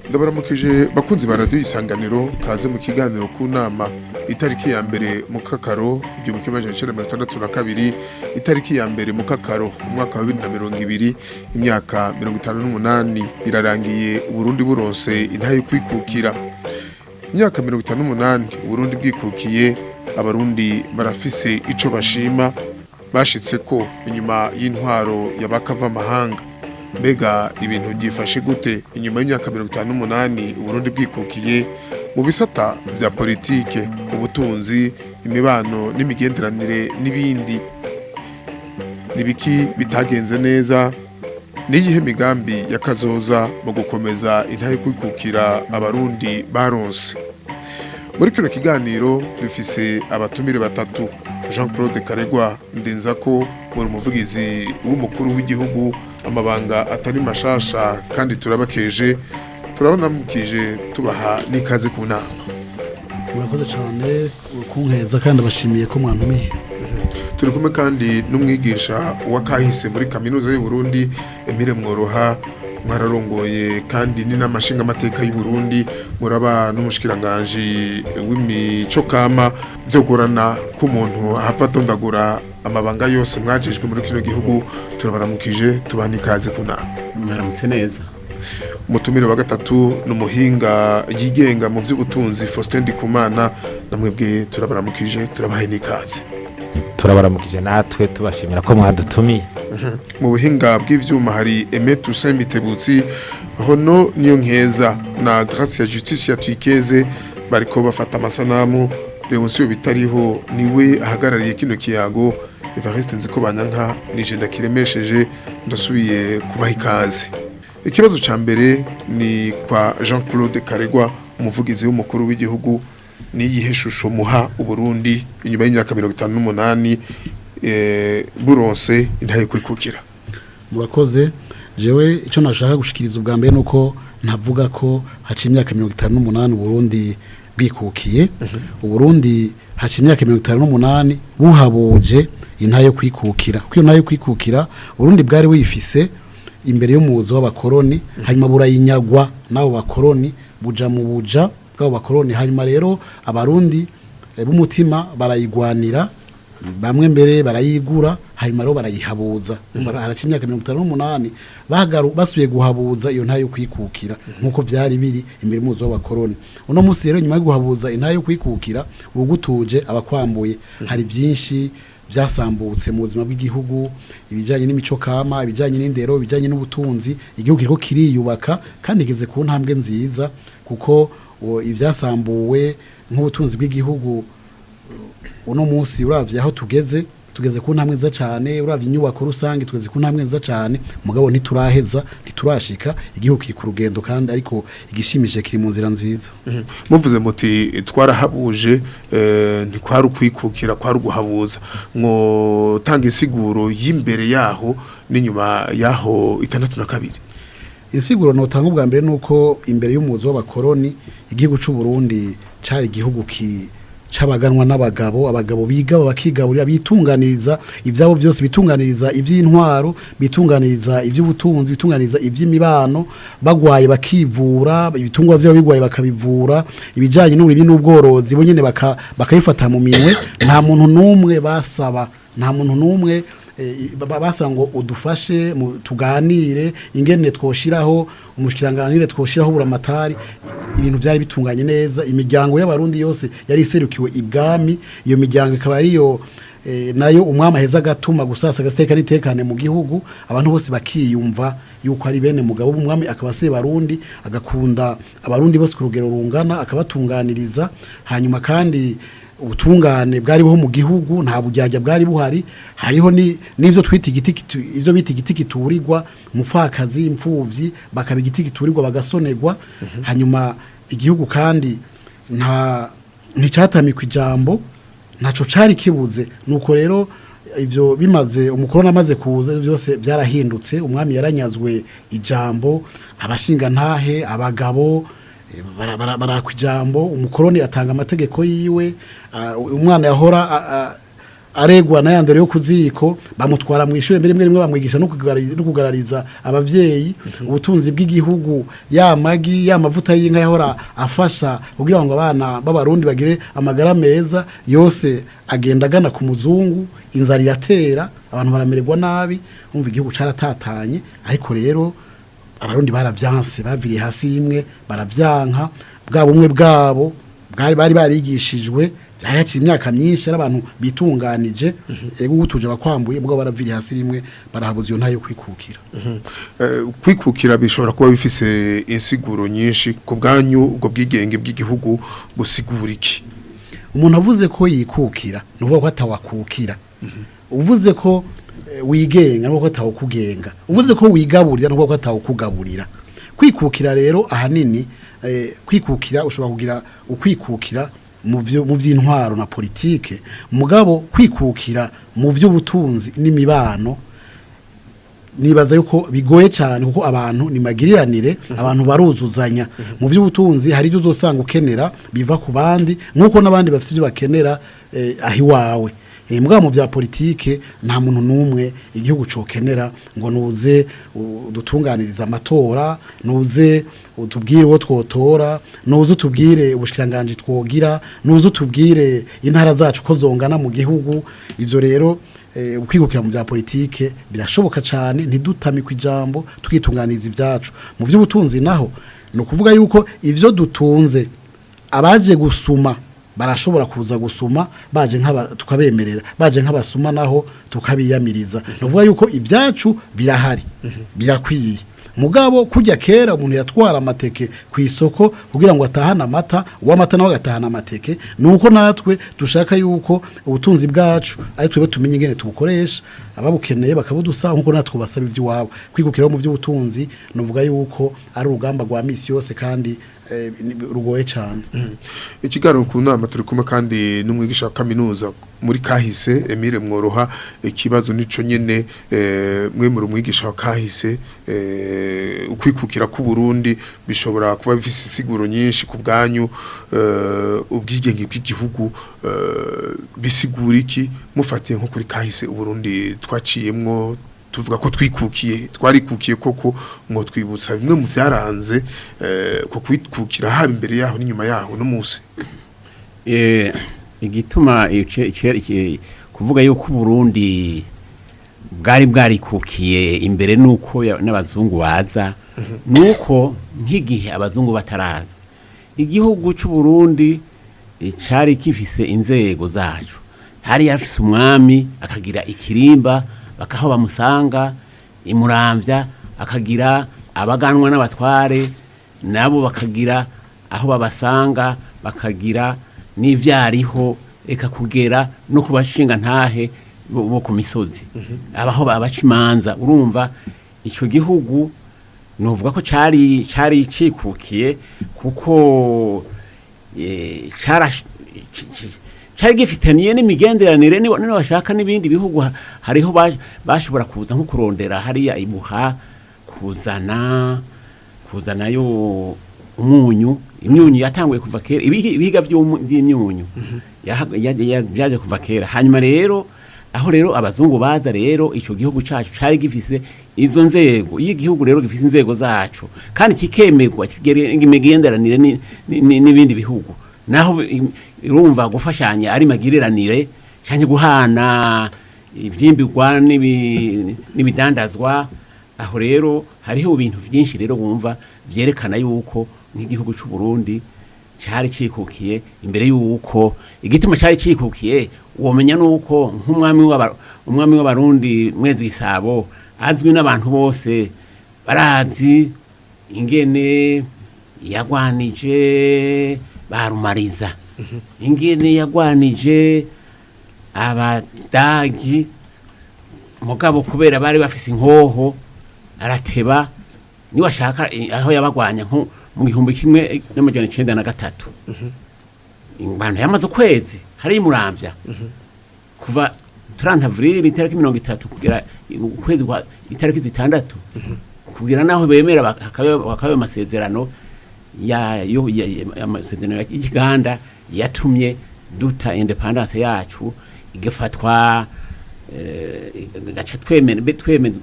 Ndabaramukije bakunzi ba radio Isanganiro kaze mu kiganiro ku nama itariki ya mbere mu kakaro 1962 itariki ya mbere mu kakaro umwaka wa 2020 imyaka 58 irarangiye Burundi buronse intaye kwikukira imyaka 58 Burundi bwikukiye abarundi barafise ico bashima bashitse ko inyuma y'intwaro yabakava mahanga mbega ibintu byifashe gute inyuma y'imyaka 58 Burundi bwikukiye mu bisata vya politike ubutunzi imibano n'imigenderanire n'ibindi nibiki bitagenze neza niyihe migambi yakazoza mu gukomeza intaye kwikukira abarundi baronse muri kino kiganiro dufise abatumire batatu Jean-Claude Karegwa Ndenzako muri umuvugizi w'umukuru w'igihugu amabanga atari mashasha kandi turabakeje turabonamukije tubaha n'ikaze ku nama. Murakoze cyane kunkeza kandi bashimiye ko mwantumiye. Turi kumwe kandi n'umwigisha wa kahise muri kaminuza y'u Burundi Emile Mworoha mwararongoye kandi ni n'amashinga amateka y'u Burundi muraba n'umushikiranganje w'imico kama byo gorana ku muntu hafatondagura amabanga yose mwajejwe muri kino gihugu turabaramukije tubanikaze kuna mwaramutse neza. Umutumire wa gatatu n'umuhinga yigenga mu vy'ubutunzi Faustin Ndikumana namwebwe turabaramukije turabahe nikaze. Turabaramukije natwe tubashimira ko mwadutumiye. Mu buhinga bw'ivyuma hari Emetu Sembitebutsi hono niyo nkeza na Grace ya Justice ya Twikeze bariko bafata amasanamu Leoncio bitariho niwe ahagarariye kino kiyago Evariste Nziko Banyanka nije ndakiremesheje ndasubiye kubaha ikaze. Ikibazo ca mbere ni kwa Jean-Claude Karegwa umuvugizi w'umukuru w'igihugu ni yihe shusho muha uburundi inyuma y'imyaka 58 buronse intaye kwikukira. Murakoze jewe ico nashaka gushikiriza ubwa mbere nuko ntavuga ko haci imyaka 58 Burundi bwikukiye uburundi haci imyaka 58 buhabuje intaye kwikukira kuko intaye kwikukira Burundi bwari wifise imbere y'umuzo w'abakoroni hanyuma burayinyagwa nabo bakoroni buja mu buja bw'abo bakoroni hanyuma rero abarundi b'umutima barayigwanira bamwe mbere barayigura hanyuma rero barayihabuza haraca imyaka 58 basubiye guhabuza iyo ntayo kwikukira nkuko vyari biri imbere y'umuzo w'abakoroni uno musi rero nyuma yo guhabuza intayo kwikukira ugutuje abakwambuye hari byinshi byasambutse mu buzima bw'igihugu ibijanye n'imico kama ibijanye n'indero ibijanye n'ubutunzi igihugu kiriko kiriyubaka kandi igeze ku ntambwe nziza kuko ibyasambuwe nk'ubutunzi bw'igihugu uno munsi uravye aho tugeze ku ntambwe nziza cyane uravye inyubako rusange tugeze ku ntambwe nziza cyane mugabo ntituraheza ntiturashika igihugu kiri ku rugendo kandi ariko igishimije kiri mu nzira nziza. Muvuze muti twarahabuje ntikwari ukwikukira kwari guhabuza ngo tanga insiguro y'imbere yaho n'inyuma yaho 62. Insiguro notanga ubwa mbere nuko imbere y'umuzo w'abakoroni igihugu c'u Burundi cari igihugu cabaganwa n'abagabo biga bakigaburira bitunganiriza ivyabo byose bitunganiriza ivy'intwaro bitunganiriza ivy'ubutunzi bitunganiriza ivy'imibano bagwaye bakivura ibitungwa vyabo bigwaye bakabivura ibijanye n'uburimi n'ubworozi bo nyene bakayifata mu minwe nta muntu numwe basaba nta muntu numwe basanga ngo udufashe tuganire ingene twoshiraho umushikiranganje twoshiraho buramatari ibintu byari bitunganye neza imiryango y'abarundi yose yari iserukiwe ibwami iyo miryango ikaba ariyo nayo umwama heza gatuma gusasa gasiteka nitekane mu gihugu abantu bose bakiyumva yuko ari bene mugabo umwami akabase barundi agakunda abarundi bose ku rugero rungana akabatunganiriza hanyuma kandi ubutungane bwariho mu gihugu nta bujyajya bwari buhari hariho n'ivyo twita ivyo bita igiti kiturirwa umupfakazi impfuvyi bakaba igiti kiturirwa bagasonerwa hanyuma igihugu kandi nticatamikwa ijambo ntaco cari kibuze nuko rero ivyo bimaze umukorona amaze kuza byose byarahindutse umwami yaranyazwe ijambo abashinga ntahe abagabo barakwijambo umukoroni atanga amategeko yiwe umwana yahora aregwa na yandere yo kuziko bamutwara mu ishure mbere rimwe bamwigisha no kugarariza abavyeyi ubutunzi bw'igihugu yamagi yamavuta y'inka yahora afasha kugira ngo abana b'abarundi bagire amagara meza yose agenda gana ku muzungu inzara iratera abantu baramererwa nabi umva igihugu caratatanye ariko rero abarundi baravyanse baviriye hasi imwe baravyanka bwabo umwe bwabo bari barigishijwe byaraciye imyaka myinshi abantu bitunganije ego gutuje bakwambuye mugabo baraviriye hasi rimwe barahabuza iyo ntayo kwikukira kwikukira bishobora kuba bifise insiguro nyinshi ku bwanyu ubwo bwigenge bw'igihugu busigura iki umuntu avuze ko yikukira nuvuga ko atawakukira uvuze ko wigenga nuko atawukugenga uvuze ko wigaburira nuko atawukugaburira kwikukira rero ahanini kwikukira ushobora kugira ukwikukira mu vy'intwaro na politike mugabo kwikukira mu vy'ubutunzi n'imibano nibaza yuko bigoye cyane kuko abantu ni magiriranire abantu baruzuzanya mu vy'ubutunzi hari ibyo uzosanga ukenera biva ku bandi nkuko nabandi bafite ibyo bakenera ahi wawe mugabo mu bya politike nta muntu numwe igihugu cokenera ngo nuze dutunganiriza amatora nuze utubwire wo twotora nuze utubwire ubushikiranganje twogira nuze utubwire intara zacu ko zongana mu gihugu ivyo rero ukwigukira mu bya politike birashoboka cyane ntidutamikwe ijambo tukitunganiza ibyacu mu by'ubutunzi naho no kuvuga yuko ivyo dutunze abaje gusuma barashobora kuza gusuma baje tukabemerera baje nk'abasuma naho tukabiyamiriza novuga yuko ibyacu birahari birakwiye mugabo kujya kera umuntu yatwara amateke ku isoko kugira ngo atahane amata uw'amata nawe agatahana amateke nuko natwe dushaka yuko ubutunzi bwacu ari twebwe tumenye ingene tubukoresha ababukeneye bakabudusaba nkuko natwe basaba ivy'iwabo kwigukiraho mu by'ubutunzi novuga yuko ari urugamba rwa misi yose kandi rugoye cyane ikiganiro ku nama turi kumwe kandi n'umwigisha wa kaminuza muri kahise Emile Mworoha ikibazo nico nyene mwe muri umwigisha wa kahise ukwikukira ku Burundi bishobora kuba bifise siguro nyinshi ku bwanyu ubwigenge bw'igihugu bisigura iki mufatiye nko kuri kahise Burundi twaciyemwo tuvuga ko twarikukiye koko ngo twibutsa bimwe mu byaranze ko kwikukira haba imbere yaho n'inyuma yaho no munsi igituma kuvuga yuko Burundi bwarikukiye imbere nuko n'abazungu baza nuko nk'igihe abazungu bataraza igihugu cy'u Burundi cyari kifise inzego zacu hari yafise umwami akagira ikirimba bakaho bamusanga imuramvya akagira abaganwa n'abatware nabo bakagira aho babasanga bakagira n'ivyariho eka kugera no kubashinga ntahe bo ku misozi abaho babacimanza urumva ico gihugu novuga ko cari cikukiye kuko cyari gifitaniye n'imigenderanire niba bashaka n'ibindi bihugu hariho bashobora kuza nko kurondera hariya ibuha kuzanayo imyunyu yatanguye kuva kera ibihiga by'imyunyu byaje kuva kera hanyuma rero aho rero abazungu baza rero ico gihugu cacu cari gifise izo nzego iyo igihugu rero gifise inzego zacu kandi kikemerwa imigenderanire n'ibindi bihugu naho urumva gufashanya ari magireranire cyane guhana ibyimbirwa n'ibidandazwa aho rero hariho ibintu byinshi rero wumva byerekana yuko nk'igihugu cy'u Burundi cyari cikukiye imbere yuko igituma cyari cikukiye womenya nuko nk'umwami w'abarundi Mwezi Gisabo azwi n'abantu bose barazi ingene yagwanije barumariza ingene yagwanije abadagi mugabo kubera bari bafise inkoho arateba ni washaka aho yabagwanya nko mu 1993 abantu yamaze ukwezi hari imuramvya kuva 30 Avril itariki 30 kugera ukwezi kwa itariki 6 kugira naho bemera bakabe amasezerano amasezerano y'Iganda yatumye duta independence yacu igafatwa gaca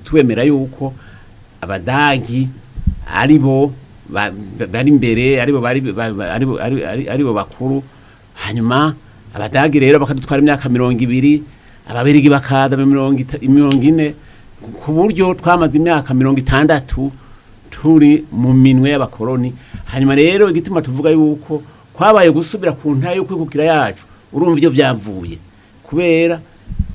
twemera yuko abadagi aribo bari imbere aribo bakuru hanyuma abadagi rero bakadutwara imyaka 20 ababirigi bakaza 40 ku buryo twamaze imyaka 60 turi mu minwe y'abakoroni hanyuma rero igituma tuvuga yuko kwabaye gusubira ku ntayo yo kwikukira yacu urumva ivyo vyavuye kubera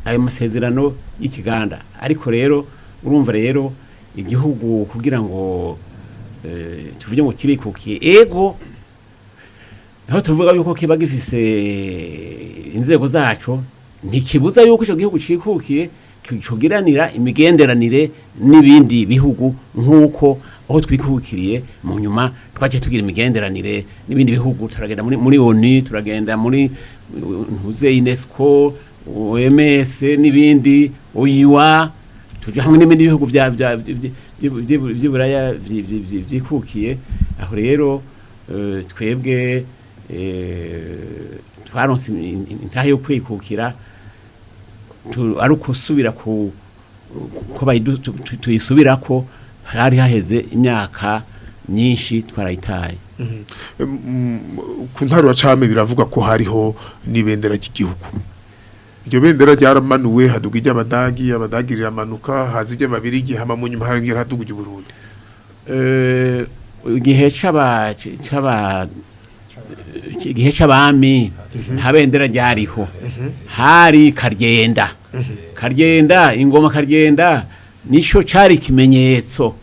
ayo masezerano y'ikiganda ariko rero urumva rero igihugu kugira ngo tuvuge ngo kirikukiye ego naho tuvuga yuko kiba gifise inzego zacu ntikibuza yuko ico gihugu cikukiye kigiranira imigenderanire n'ibindi bihugu nk'uko aho twikukiriye mu nyuma twaje tugira imigenderanire n'ibindi bihugu turagenda muri ONU turagenda muri ntuze UNESCO OMS n'ibindi OIWA tuje hamwe n'ibindi bihugu by'Iburaya byikukiye aho rero twebwe twaronse intahe yo kwikukira ari ukusubira ko tuyisubirako hari haheze imyaka myinshi twarayitaye ku ntarura came biravuga ko hariho n'ibendera ry'igihugu iryo bendera ryaramanuwe haduga iry'abadagi riramanuka haza iry'ababirigi hama mu nyuma harangira haduga iry'Uburundi igihe c'abami nta bendera ryariho hari karyenda ingoma karyenda nico cari ikimenyetso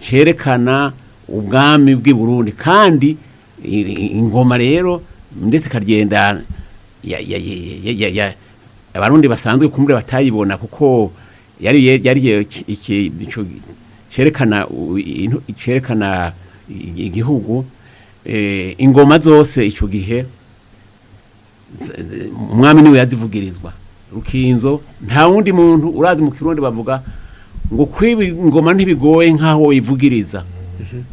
cerekana ubwami bw'i Burundi kandi ingoma rero ndetse karyenda abarundi basanzwe kumure batayibona kuko yari cerekana igihugu ingoma zose ico gihe umwami niwe yazivugirizwa rukinzo nta wundi muntu urazi mu Kirundi bavuga ngo kwibi ingoma ntibigoye nkaho ivugiriza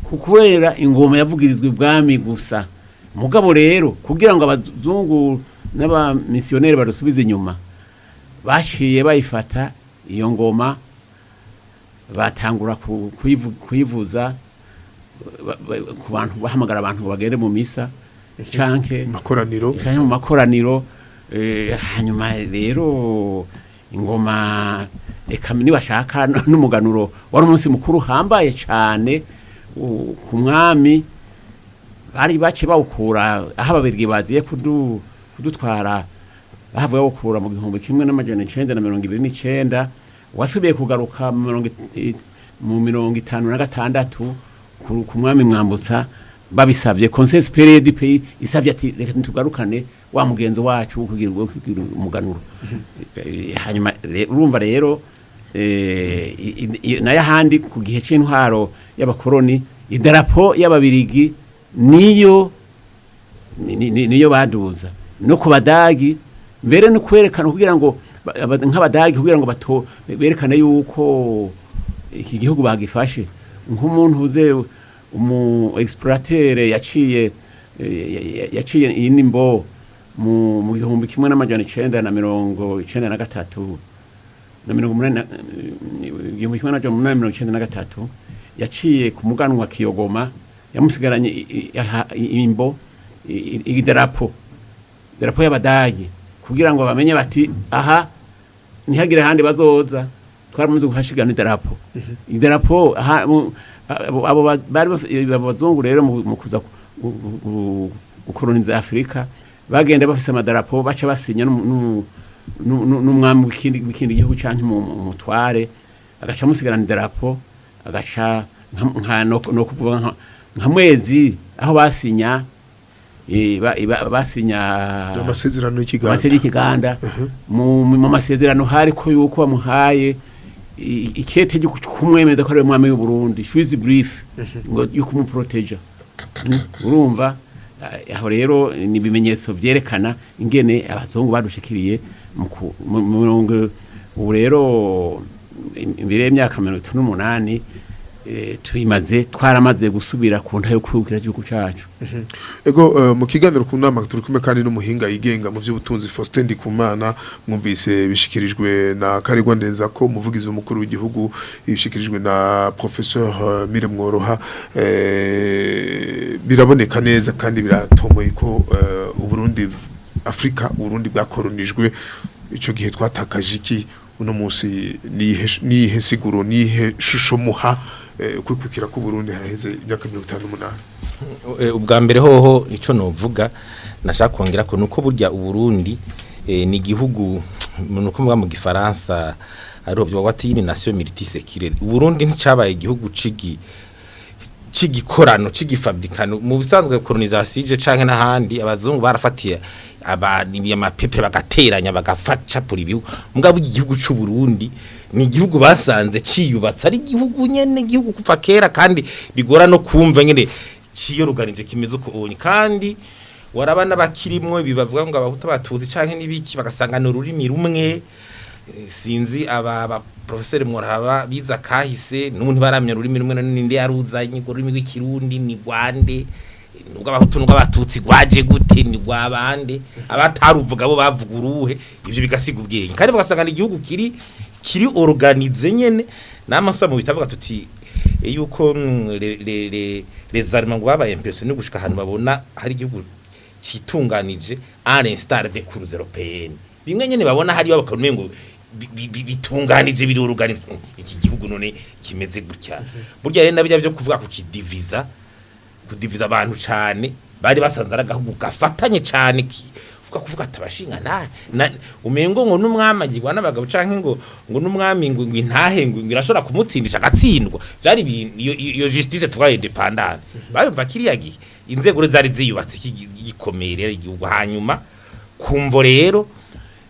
kukwera ingoma yavugirizwa ibwami gusa mugabo rero kugira ngo abazungu n'aba missionnaire barusubize inyuma baciye bayifata iyo ngoma batangura kuyivuza ku bantu bahamagara abantu bagende mu misa canke mu makoraniro hanyuma rero ingoma eka nibashaka n'umuganuro wari umunsi mukuru hambaye cyane ku mwami bari bace bawukura aho ababirigi baziye kudutwara bahavuye bawukura mu 1929 wasubiye kugaruka mu 56 ku mwami Mwambutsa babisavye Conseil supérieur du pays isavye ati reka tugarukane wa mugenzo wacu kugira umuganuro hanyuma urumva rero naye handi ku gihe c'intwaro y'abakoroni idarapo y'ababirigi niyo baduza no ku badagi mbere no kwerekana kugira ngo nk'abadagi kugira ngo berekane yuko iki gihugu bagifashe nk'umuntu uze umu explorateur yaciye inimbo mu 1993 na 1993 yaciye ku muganwa Kiyogoma yamusigaranye imbo idarapo y'abadagi kugira ngo bamenye bati aha ntihagire handi bazoza twaramuze guhashigana idarapo abo bari abazungu rero mu kuza gukoloniza Afrika bagenda bafise amadarapo baca basinya n'umwami w'ikindi gihugu canke mu mutware agaca musigarana idarapo agaca no kuvuga nka mwezi aho basinya amasezerano y'ikiganda mu masezerano hari ko yuko bamuhaye ikete cyo kumwemeza ko ari umwami w'u Burundi Swiss brief ngo yo kumuproteja urumva aho rero ni bimenyetso byerekana ingene abazungu badushikiriye mu ubu rero imbere y'imyaka 58 twaramaze gusubira ku ntayo kurukira igihugu cacu. Ego mu kiganiro ku nama turi kumwe kandi n'umuhinga yigenga mu by'ubutunzi Faustin Ndikumana mwumvise bishikirijwe na Karegwa Ndenza ko umuvugizi w'umukuru w'igihugu bishikirijwe na Professeur Mire Mworoha biraboneka neza kandi biratomoye ko Uburundi Afrika Uburundi bwakoronijwe ico gihe twatakaje iki uno munsi nihe siguro nihe shusho muha kwikukira ku Burundi haraheze imyaka 58. Ubwa mbere hoho ico novuga nashaka kongera ko nuko burya Uburundi ni igihugu nuko muga mu gifaransa ari byo wati ni nation multiséculaire. Uburundi nticabaye igihugu cigikorano cigifabrikano mu bisanzwe colonisation canke n'ahandi abazungu barafatiye amapepe bagateranya bagafaca puri ibihugu mugabo igihugu c'u Burundi ni igihugu basanze ciyubatse ari igihugu nyene igihugu kuva kera kandi bigora no kumva nyene ciyoruganije kimeze uko onye kandi warabana bakirimwe bibavuga ngo abahuta batuzi canke nibiki bagasangana ururimi rumwe sinzi aba professeur Mworaba biza kahise n'umuntu baramya ururimi rumwe n'indi yaruzanye ururimi rw'ikirundi ni Rwande nubwo abahutu nubwo abatutsi gwaje gute ni gwabande abataruvuga bo bavuga uruhe ivyo bigasiga ubwenge kandi bagasangana igihugu kiri organize nyene n'amaso mu bitavuga tuti yuko les armes ngo babaye impression no gushika hanu babona hari igihugu citunganije à l'instar des cours européennes bimwe nyene babona hari babakanwe ngo bitunganije biri organize iki gihugu none kimeze gutya burya rero nabijya byo kuvuga ku kudiviza abantu cyane bari basanze aragahugu gafatanye cyane kuvuga atabashinga na umengo ngo numwamagirwa n'abagabo canke ngo numwami ngo intahe ngo irashobora kumutsindisha agatsindwa byari iyo justice twaye independant bayumva kiriya gihe inzego zari ziyubatse igikomere igihugu hanyuma kumvo rero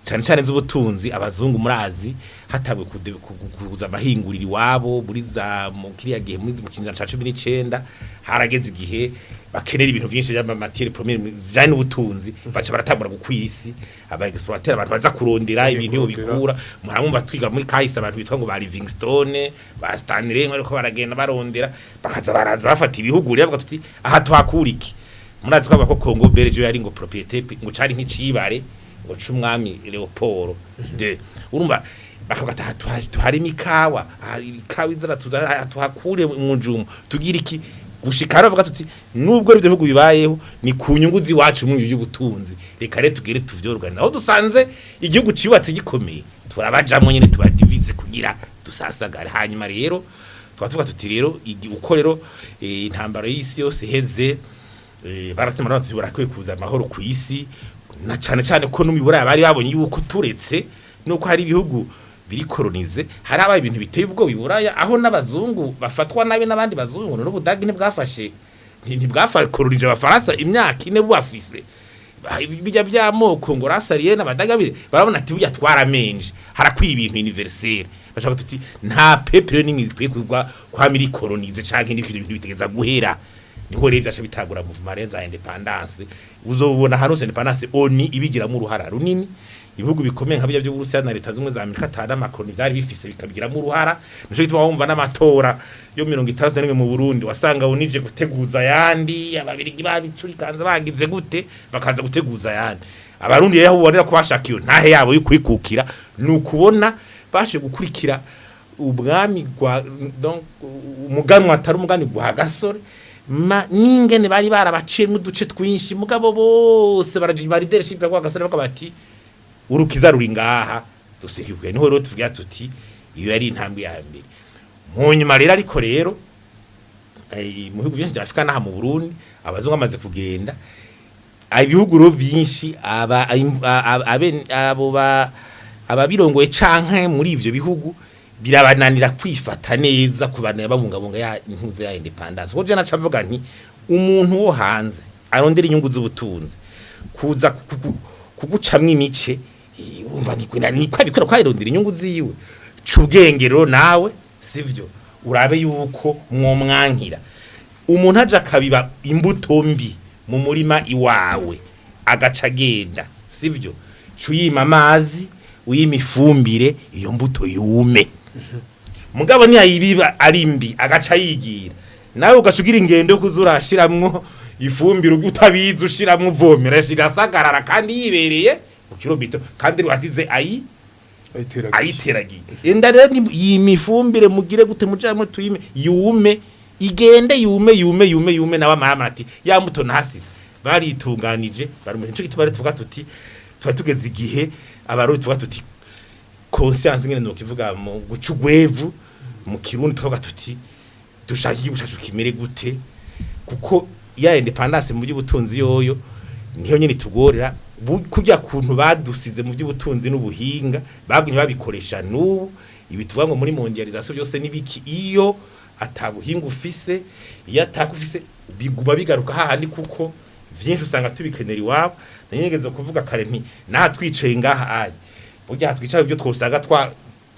cyane z'ubutunzi abazungu murazi hatawe kuguza amahinguriro iwabo muri za mu kiriya gihe muri mu kinjana ca 19 harageze igihe bakenera ibintu byinshi by'amatiere premiere zijanye n'ubutunzi baca baratambura gukwisi aba exploiter abantu baza kurondera ibintu yo bikura muramumva twiga muri kahise abantu bitwa ngo ba Livingstone ba Stanley ariko baragenda barondera baraza bafata ibihugu rero bavuga tuti aha twakuriki murazi ko abako Congo Belge yari ngo propriété ngo cari nk'icibare ngo c'umwami Leopold de urumva bakagata tuhari mikawa izara tuzara tuhakure mu njumu tugira iki gushikara bavuga tuti nubwo ivyo bihugu bibayeho ni ku nyungu ziwacu mu by'ubutunzi reka rero tugere tuvyorgana aho dusanze igihugu cibatse gikomeye turabajamwe nyene tubadivize kugira dusasagara hanyuma rero twatuvuga tuti rero uko rero intambara y'isi yose heze baratemara tuti barakwiye kuza amahoro ku isi na cyane ko numibura bari babonye yuko turetse nuko hari ibihugu biri kolonize hari aba ibintu biteye ubwo biburaya aho n'abazungu bafatwa nabe n'abandi bazungu no Budagi ntibwafashe ntibwafa kolonije abafaransa imyaka ine bafise bijya byamoko ngo rasariye n'abadaga barabona ati burya twaramenje harakwiye ibintu universel bashaka tuti nta pepere n'imwe kwiye kugwa kwa miri kolonize canke n'ibintu bitegeza guhera niho rero byaca bitagura movement reza independence uzobona hanose independence oni ibigiramo uruhara runini ibihugu bikomeye nka byo Burusiya na leta zimwe za Amerika tana makroni byari bifise bikabigiramo uruhara nico gituma wumva n'amatora yo 61 mu Burundi wasanga unije guteguza yandi ababirigi babicurikanza bagize gute bakaza guteguza yandi abarundi rero ubonera ko bashakiyo ntahe yabo yukwikukira nukubona bashe gukurikira ubwami gwa donc umuganwa atari umugani gwa gasore ningene bari barabaciye mu duce twinshi mugabo bose bari leadership ya gasore bakabati urukiza ruri ngaha dusekirwe niho rero tuvuga tuti iyo yari intambwe ya mbere mu nyuma rero ariko rero mu bihugu byinshi by'Afrika naha mu Burundi abazungu amaze kugenda ibihugu ro byinshi ababirongoye canke muri ivyo bihugu birabananira kwifata neza kubana babungabunga ya impuze ya independence ko je nacavuga nti umuntu wo hanze arondera inyungu z'ubutunzi kuza kugucamwe imice umva ni kwabikora kwirondera inyungu ziwe cubwengero nawe sivyo urabe yuko mwomwankira umuntu aje akabiba imbuto mbi mu murima iwawe agaca agenda sivyo cuyima amazi uyimifumbire iyo mbuto yume mugabo niyayibiba ari mbi agaca yigira nawe ugacugira ingendo yo kuzurashiramwo ifumbire utabizi ushiramwo uvomera shirasagarara kandi yibereye ku kilomita kandi wasize ayiteragiye enda rero yimifumbire mugire gute mujamwe tuyime yume igende yume nawa mama ati ya muto ntasize baritunganije bari mu cyo gitubare tuvuga tuti tuba tugeze igihe abarundi tuvuga tuti conscience ngene no kivuga mu gucugwevu mu kirundi tuvuga tuti dushaka igishasho kimere gute kuko ya independence mu by'ubutunzi yoyo niyo nyine tugorera kujya kuntu badusize mu by'ubutunzi n'ubuhinga bagumye babikoresha n'ubu ibi tuvuga ngo muri mondialisation byose nibiki iyo atabuhinga ufise iyo atakufise biguma bigaruka hahandi kuko vyinshi usanga tubikenera iwabo nanyegeze kuvuga kare nti natwicaye ngaha aje burya twicaye byo twosanga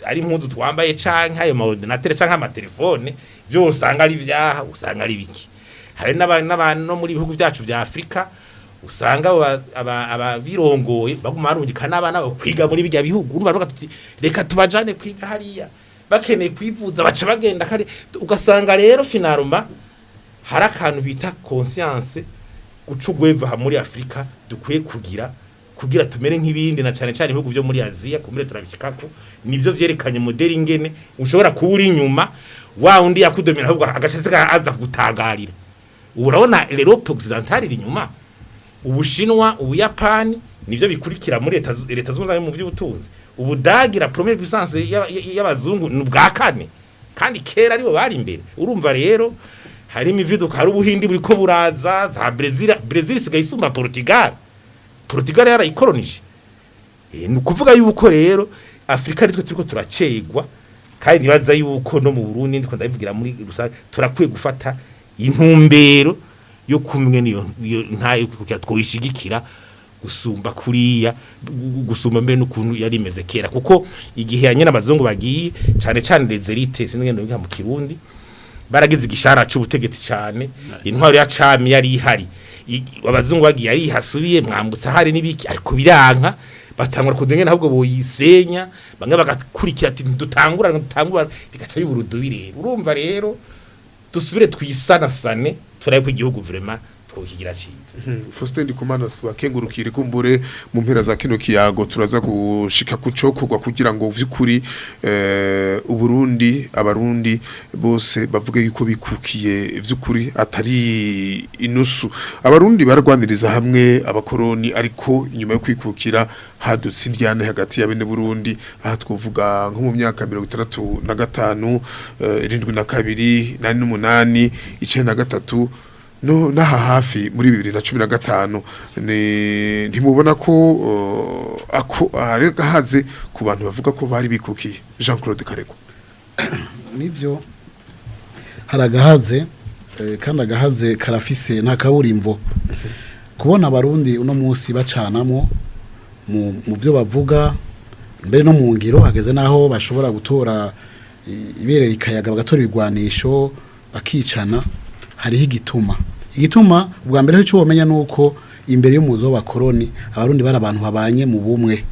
ari impundu twambaye canke ayo maordinateur canke amatelefone byo usanga ari vyaha usanga ari biki hari n'abantu no muri bihugu byacu vya Afrika usanga ababirongoye baguma barungika n'abana bo kwiga muri bijya bihugu urumva ruka tuti reka tubajane kwiga hariya bakeneye kwivuza baca bagenda kare ugasanga rero finaluma hari akantu bita conscience gucugweva muri Afrika dukwiye kugira tumere nk'ibindi na cyane cyane ibihugu byo muri Aziya kumire turabishikako nivyo vyerekanye modeli ingene ushobora kuuri inyuma wa undi yakudomira ahubwo agaceseka aza gutagarira urabona l'Europe occidentale inyuma Ubushinwa Ubuyapani nivyo bikurikira muri leta zunze mu by'ubutunzi Ubudagira première puissance y'abazungu n'ubwa kane kandi kera aribo bari imbere urumva rero hari imividuka hari ubuhindi buriko buraza za Brazil sigaye isumba Portugal yarayikolonije ni ukuvuga yuko rero Afrika ritwe turiko turacegwa kandi nibaza yuko no mu Burundi ndiko ndabivugira muri rusange turakwiye gufata intumbero yo kumwe niyo ntayo kukira twoyishigikira gusumba kuriya gusumba mbere n'ukuntu yari imeze kera kuko igihe yanyene abazungu bagiye cyane cyane les élites sinigende ngira mu Kirundi baragize igishara c'ubutegetsi cyane intwaro ya cami yari ihari abazungu bagiye ari hasubiye mwambutsa hari nibiki ariko biranka batangura kudengena ahubwo boyisenya bamwe bagakurikira ati dutangura bigaca y'uburudu bireba urumva rero dusubire twisanasane turaye ku igihugu vraiment twokigira ciza Faustin Ndikumana twakengurukire kumbure mu mpera za kino kiyago turaza gushika kucokorwa kugira ngo vyukuri Uburundi abarundi bose bavuge yuko bikukiye vyukuri atari inusu abarundi baragwaniriza hamwe abakoroni ariko inyuma yo kwikukira hadutse indyane hagati ya bene Burundi aha twovuga nko mu myaka 65 72 8 9 no naha hafi muri 2015 ntimubona ko ako arega haze ku bantu bavuga ko bari bikukiye Jean-Claude Karego nivyo haragahaze kandi agahaze karafise ntakaburimbo kubona abarundi uno munsi bacanamo mu byo bavuga mbere no mu ngiro hageze naho bashobora gutora iberera ikayaga bagatora ibigwanisho bakicana hariho igituma ubwa mbere cyo womenya nuko imbere y'umuzo w'abakoroni abarundi bari abantu babanye mu bumwe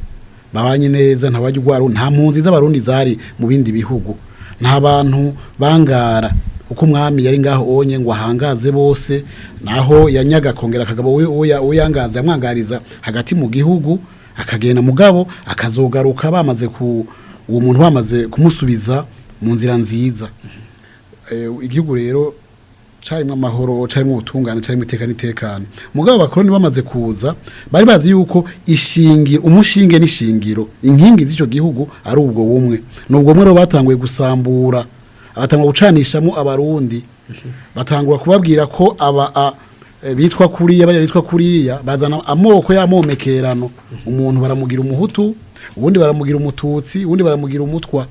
babanye neza ntabajya ugwaro nta mpunzi z'abarundi zari mu bindi bihugu nta bantu bangara uko umwami yari ngaho onye ngo ahangaze bose naho yanyaga kongera akagabo we yangaza yamwangariza hagati mu gihugu akagenda mugabo akazogaruka bamaze uwo muntu bamaze kumusubiza mu nzira nziza igihugu rero carimwe amahoro carimwe ubutungane carimwe itekano mugabo abakoroni bamaze kuza bari bazi yuko umushinge n'ishingiro inkingi z'ico gihugu ari ubwo bumwe nubwo mwe batanguye gusambura abatangwa gucanishamo abarundi batangura kubabwira ko bitwa kuriya bazana amoko y'amomekerano umuntu baramugira umuhutu ubundi baramugira umututsi ubundi baramugira umutwa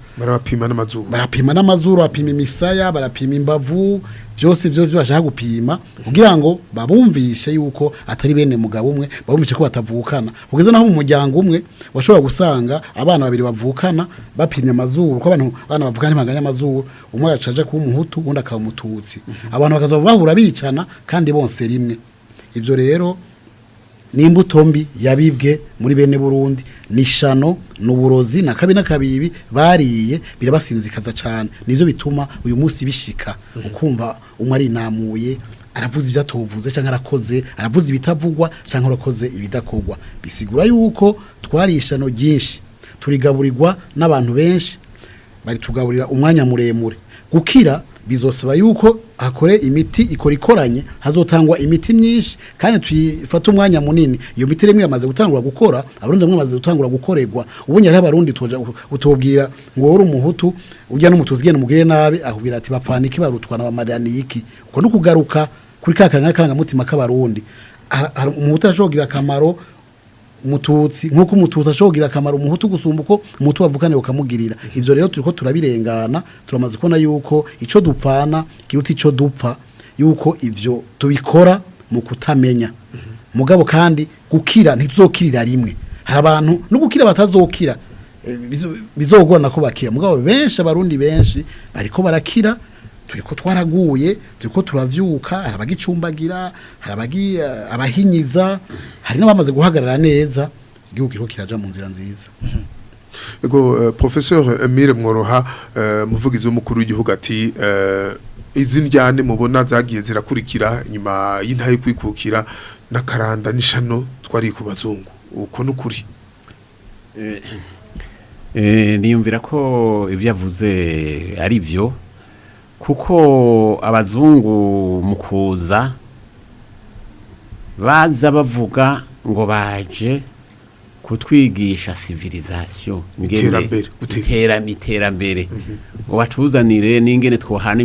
barapima n'amazuru bapima imisaya barapima imbavu byose bashaka gupima kugira ngo babumvishe yuko atari bene mugabo umwe babumvishe ko batavukana kugeza naho mu muryango umwe washobora gusanga abana babiri bavukana bapimye amazuru ko abantu bavukana impanganya amazuru umwe yacaje kuba umuhutu ubundi akaba umututsi abantu bakazaba bahura bicana kandi bonse rimwe ivyo rero n'imbuto mbi yabibwe muri bene Burundi nishano n'uburozi na kabi nakabibi bariye birabasinzikaza cyane nivyo bituma uyu munsi bishika ukumva umwe ari namuye aravuze ibyo atovuze cyangwa arakoze aravuze ibitavugwa cyangwa arakoze ibidakorwa bisigura yuko twarishano ryinshi turigaburirwa n'abantu benshi bari tugaburira umwanya muremure gukira bizosaba yuko akore imiti ikoranye hazotangwa imiti myinshi kandi tuyifata umwanya munini iyo miti rimwe yamaze gutangura gukora abarundi bamwe bamaze gutangura gukorerwa ubunye ari abarundi utobwira ngo wori umuhutu ujya n'umutuzi gene mugire nabi akubwira ati bapfana iki barutwana bamarani iki uko no kugaruka kuri kakanga mutima k'abarundi umuhutu ajogira akamaro umututsi nkuko umututsi ashogira akamaro umuhutu gusumba uko umuhutu bavukane ukamugirira ivyo rero turiko turabirengana turamaze kubona yuko ico dupfana kiruta ico dupfa yuko ivyo tubikora mu kutamenya mugabo kandi gukira ntizokirira rimwe hari abantu no gukira batazokira bizogorana ko bakira mugabo benshi abarundi benshi bariko barakira turiko twaraguye turiko turavyuka harabagicumbagira harabagi abahinyiza hari n'abamaze guhagarara neza igihugu kiriko kiraja mu nzira nziza ego professeur Emile Mworoha muvugizi w'umukuru w'igihugu ati izi ndyane mubona zagiye zirakurikira nyuma y'intaye kwikukira nakaranda nishano twari ku bazungu uko nukuri niyumvira ko ivyo yavuze ari byo kuko abazungu mukuza baza bavuga ngo baje kutwigisha civilisation iterambere ngo batuzanire n'ingene twohana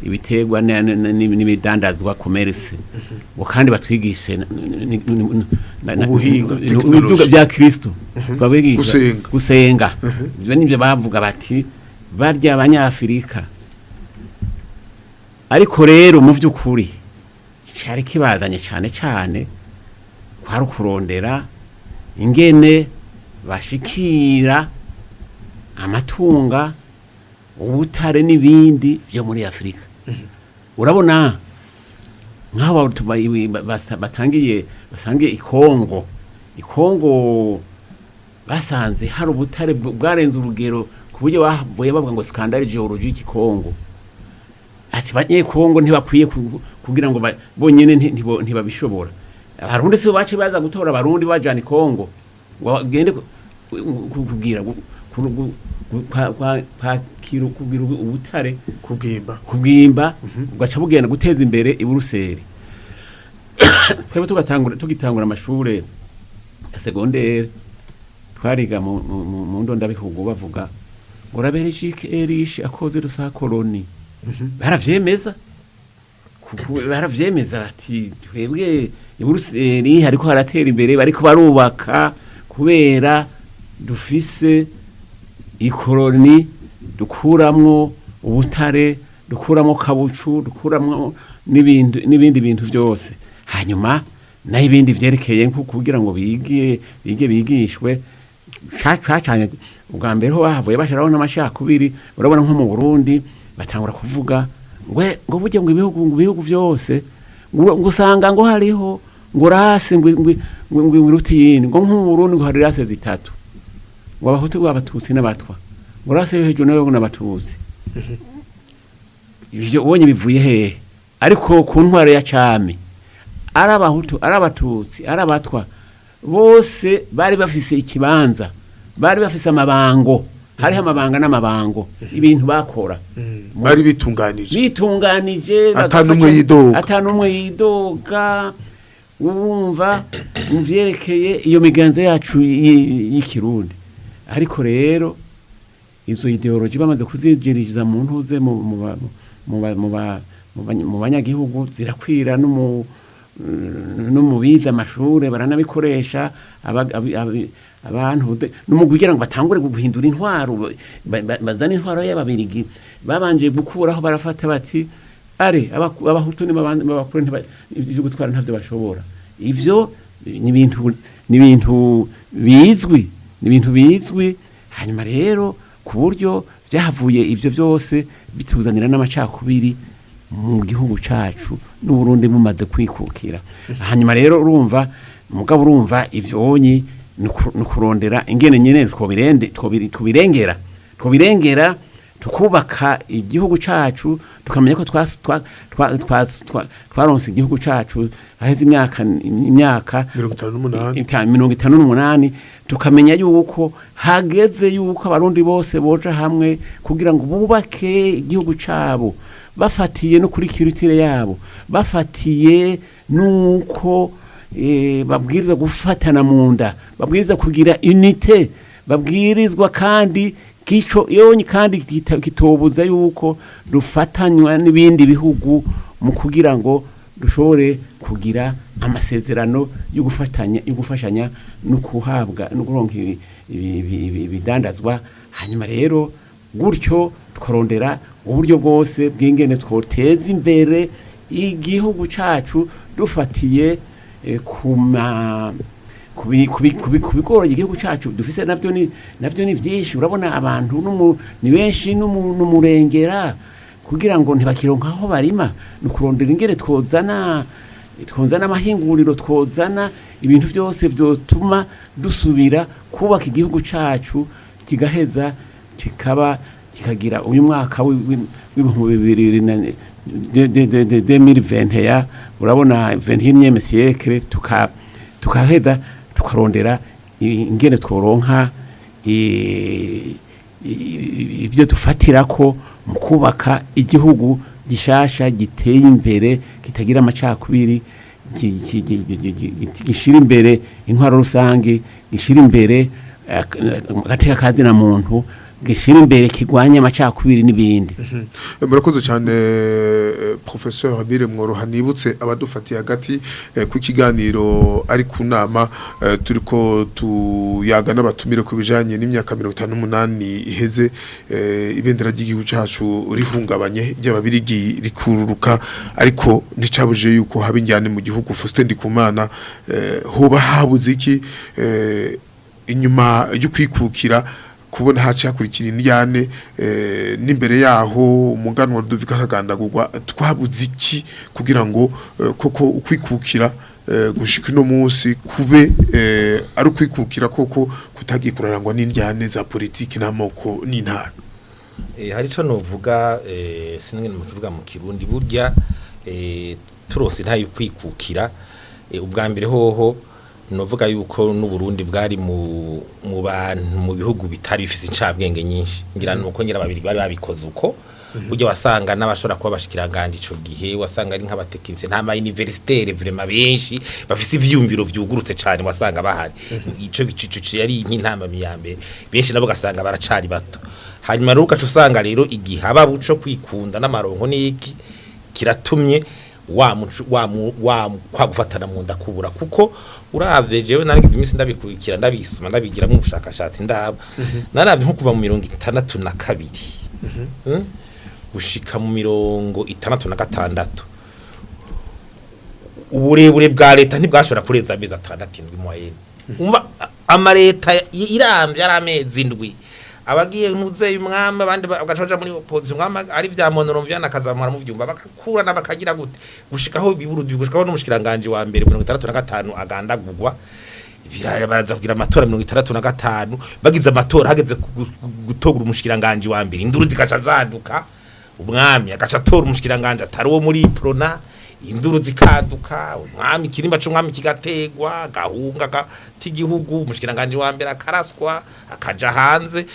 ibiterwa n'ibidandazwa commerce ngo kandi batwigishe ubuhinga bya Kristo babigisha gusenga ivyo nivyo bavuga bati barya abanyafrika ariko rero mu vy'ukuri cyari kibazanye cyane kwari kurondera ingene bashikira amatunga ubutare n'ibindi byo muri Afrika urabona nk'aba basangiye ikongo basanze hari ubutare bwarenze urugero ku buryo bavuye bavuga ngo scandale geologique Kongo ati banye Kongo ntibakwiye kugira ngo bonyene ntibabishobora abarundi se bace baza gutora abarundi bajana Kongo wagende kugira kiro kugira ubutare kubwimba ugaca bugenda guteza imbere iburuseri twebwe tugitangura amashure ya secondaire twariga mu ndonda bihugu bavuga ngo Belgique eriche akoze rusa koloni baravyemeza ati twebwe iburuseri hariko haratera imbere bariko barubaka kubera dufise ikoloni dukuramwo ubutare dukuramwo kabucu dukuramwo n'ibindi bintu byose hanyuma naho ibindi vyerekeye nko kugira ngo bigishwe cacanye ubwa mbere ho bahavuye basharaho n'amashakubiri urabona nko mu Burundi batangura kuvuga ngo burye ngo ibihugu byose ngo usanga ngo hariho ngo rase ngo rutiyini ngo mu Burundi ngo hari rase zitatu ngo abahutu abatutsi n'abatwa ngo rase yo hejuru nayo n'abatutsi ibyo ubonye bivuye hehe ariko ku ntwaro ya cami ari abahutu ari abatutsi ari abatwa bose bari bafise ikibanza bari bafise amabango hariho amabanga n'amabango ibintu bakora bari bitunganije atanumwe yidoga urumva muvyerekeye iyo miganzo yacu y'ikirundi ariko rero izo ideology bamaze kuzijiriza mu ntuze mu banyagihugu zirakwira no mu biza amashure baranabikoresha abantu no kugira ngo batangure guhindura intwaro bazana intwaro y'ababirigi babanje gukuraho barafata bati are abahutu ni babakuru ivyo gutwara ntavyo bashobora ivyo ni ibintu bizwi hanyuma rero ku buryo byahavuye ivyo byose bituzanira n'amacakubiri mu gihugu cacu n'Uburundi mumaze kwikukira hanyuma rero urumva mugabo urumva ivyonyi nukurondera ingene nyene twobirengera tukubaka igihugu cacu tukamenya ko twaronse igihugu cacu aheze imyaka 58 tukamenya yuko hageze yuko abarundi bose boja hamwe kugira ngo bubake igihugu cabo bafatiye no kuri culture yabo bafatiye nuko babwiriza gufatana mu nda babwiriza kugira unité babwirizwa kandi kico yonyi kandi kitobuza yuko dufatanywa n'ibindi bihugu mu kugira ngo dushobore kugira amasezerano yo gufashanya no kuhabwa no kuronka ibidandazwa hanyuma rero gutyo twarondera uburyo bwose bw'ingene twoteza imbere igihugu cacu dufatiye kubigora igihugu cacu dufise navyo ni vyinshi urabona abantu ni benshi n'umurengera kugira ngo ntibakironka aho barima nukurondera ingere twozana amahinguriro twozana ibintu byose byotuma dusubira kubaka igihugu cacu kigaheza kikagira uyu mwaka w'ibihumbi 2020 urabona 21e siècle tukaheza tukarondera ingene tworonka ibyo dufatirako mu kubaka igihugu gishasha giteye imbere kitagira amacakubiri gishira imbere intwaro rusange gishira imbere agateka kazi na muntu gishira imbere kigwanya amacakubiri n'ibindi. Murakoze cyane Professeur Habire Mworoha nibutse abadufatiye hagati ku kiganiro ari ku nama turiko tuyaga n'abatumire ku bijanye n'imyaka 58 iheze ibendera ry'igihugu cacu rihungabanye ry'ababirigi rikururuka ariko nicabuje yuko haba injyane mu gihugu Faustin Ndikumana hoba habuze iki inyuma yo kwikukira kubona hacakurikira indyane n'imbere yaho umuganwa Rudovika Kagandagurwa twabuze iki kugira ngo koko ukwikukira gushika no munsi kube ari ukwikukira koko kutagikurarangwa n'indyane za politiki n'amoko n'intara. Hari ico novuga sinwe mu kivuga mu Kirundi burya turose ntayo kwikukira ubwa mbere hoho novuga yuko n'Uburundi bwari mu bantu mu bihugu bitari bifise incabwenge nyinshi ngira nuko ngira babiri bari babikoze uko uje wasanga n'abashora kuba bashikiranganje ico gihe wasanga ari nk'abatekinise nta ma universitaire vraiment benshi bafise ivyumviro vyugurutse cyane wasanga bahari ico gicucu yari nk'intama miyambe benshi nabo gasanga baracari bato hanyuma ruka usanga rero igihaba buco kwikunda n'amaronko n'iki kiratumye kwa gufatana mu nda kubura kuko uravye jewe naragize imisi ndabikurikira ndabisoma ndabigira mu bushakashatsi ndaba naravye nko kuva mu 62 gushika mu 66 uburebure bwa leta ntibwashobora kureza amezi 6 moyenne umva amareta irambye ari amezi 7 abagiye ntuze umwami abandi bagacoja muri opposition umwami ari vya monoro vyana kazamura mu vyumba bakakura nabakagira gute gushikaho biburudu gushikaho n'umushikiranganje wa mbere 65 agandagurwa birara baraza kugira amatora 65 bagize amatora hageze gutogura umushikiranganje wa mbere induru zikaca zaduka umwami agaca tora umushikiranganje atari wo muri prona induru zikaduka umwami kirimba c'umwami kigategwa gahunga gatigihugu umushikiranganje wa mbere akaraswa akaja hanze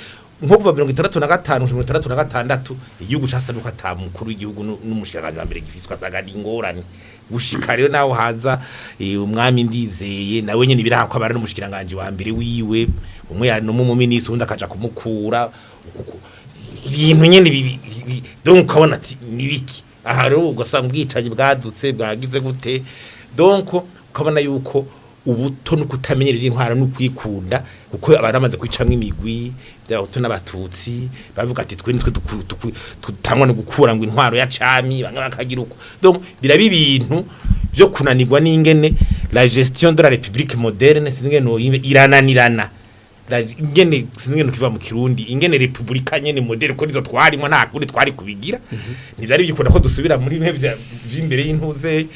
nko kuva 65 igihugu casanuka atamukuru w'igihugu n'umushikiranganje wa mbere gifiswa asagana ingorane gushika rero naho haza umwami Ndizeye nawe nyene birahako abari n'umushikiranganje wa mbere wiwe umwe ya no mu ministre undi akaja kumukura ibintu nyene donc ukabona ati nibiki aha rero ugasanga ubwicanyi bwadutse bwagize gute donc ukabona yuko ubuto no kutamenyerera intwara no kwikunda kuko abaramaze kwicamwe imigwi by'abato n'abatutsi bavuga ati twe nitwe tutangwa no gukura ngo intwaro ya cami banga bakagira uko donc birabi ibintu byo kunanirwa n'ingene la gestion de la république moderne singe no irananirana ingene singe no kiva mu Kirundi ingene republika nyene moderne ko nizo twarimo nta kuri twari kubigira ntivyari bikunda ko dusubira muri mwe vy'imbere y'intuze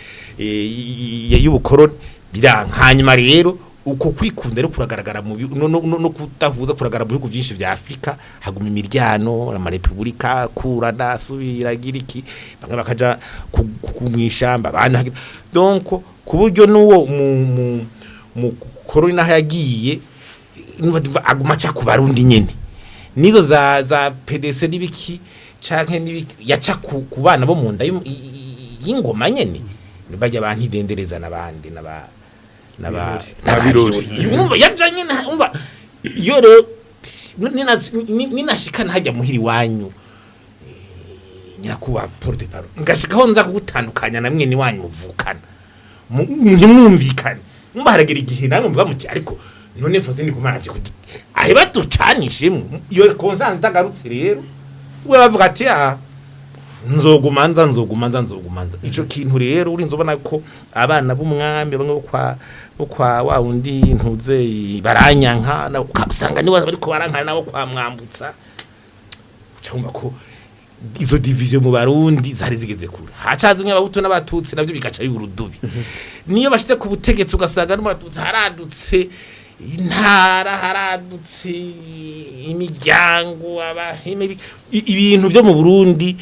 y'ubukoroni biranka hanyuma rero uko kwikunda rero kuragaragara mu no kutahuza kuragaragara mu bihugu byinshi vya Afrika haguma imiryano ama republika kurana subira giriki bamwe bakaja kumwishamba abana donc kuburyo nuwo mu corona yagiye aguma cha ku barundi nyene nizo za PDC nibiki canke nibiki yaca ku bana bo mu nda y'ingoma nyene bajya abantu idendereza nabandi n'abirori umva yajanye umva iyo rero ninashikana hajya muhiri wanyu nyakuba porte paro ngashikaho nza kugutandukanya namwe ni wanyu muvukana ntimwumvikane umva haragera igihe namwe mvuga muti ariko none fose ni kumaraje kuti ahe batucanishimwe iyo conscience itagarutse rero we bavuga ati nzogumanza ico kintu rero uri nzobona ko abana b'umwami bamwe bo kwa wa undi ntuze baranyanka na ukabusanga ni bari ko barankana nabo kwa mwambutsa cyangwa ko izo division mu barundi zari zigeze kure hacaze imwe abahutu n'abatutsi navyo bigaca biburudubi niyo bashitse ku butegetsi ugasanga n'abatutsi haradutse intara haradutse imiryango ibintu byo mu Burundi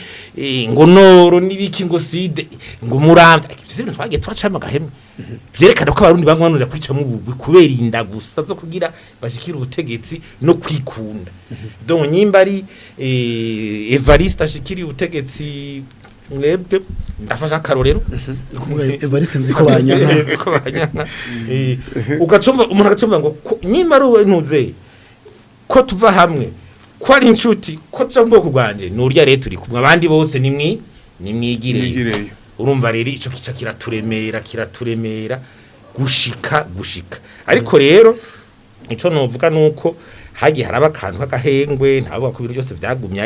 ngo noro nibiki ngo side ngo muramvya ibintu twagiye twacama gahemwe byerekana ko abarundi bangwanurira kwica mu bugwi kubera inda gusa zo kugira bashikira ubutegetsi no kwikunda donc nyimba ari Evariste ashikiri ubutegetsi mwebwe ndafasha akarorero Evariste nziko banyana ugacumva umuntu agacumva ngo nyimba ari ntuze ko tuva hamwe ko ari inshuti ko cyangwa kugwanje nurya rero turi kumwe abandi bose nimwigireyo urumva rero ico kica kiraturemera gushika ariko rero ico novuga nuko hagiye haraba kantu kagahengwe ntavuga ko ibintu byose byagumye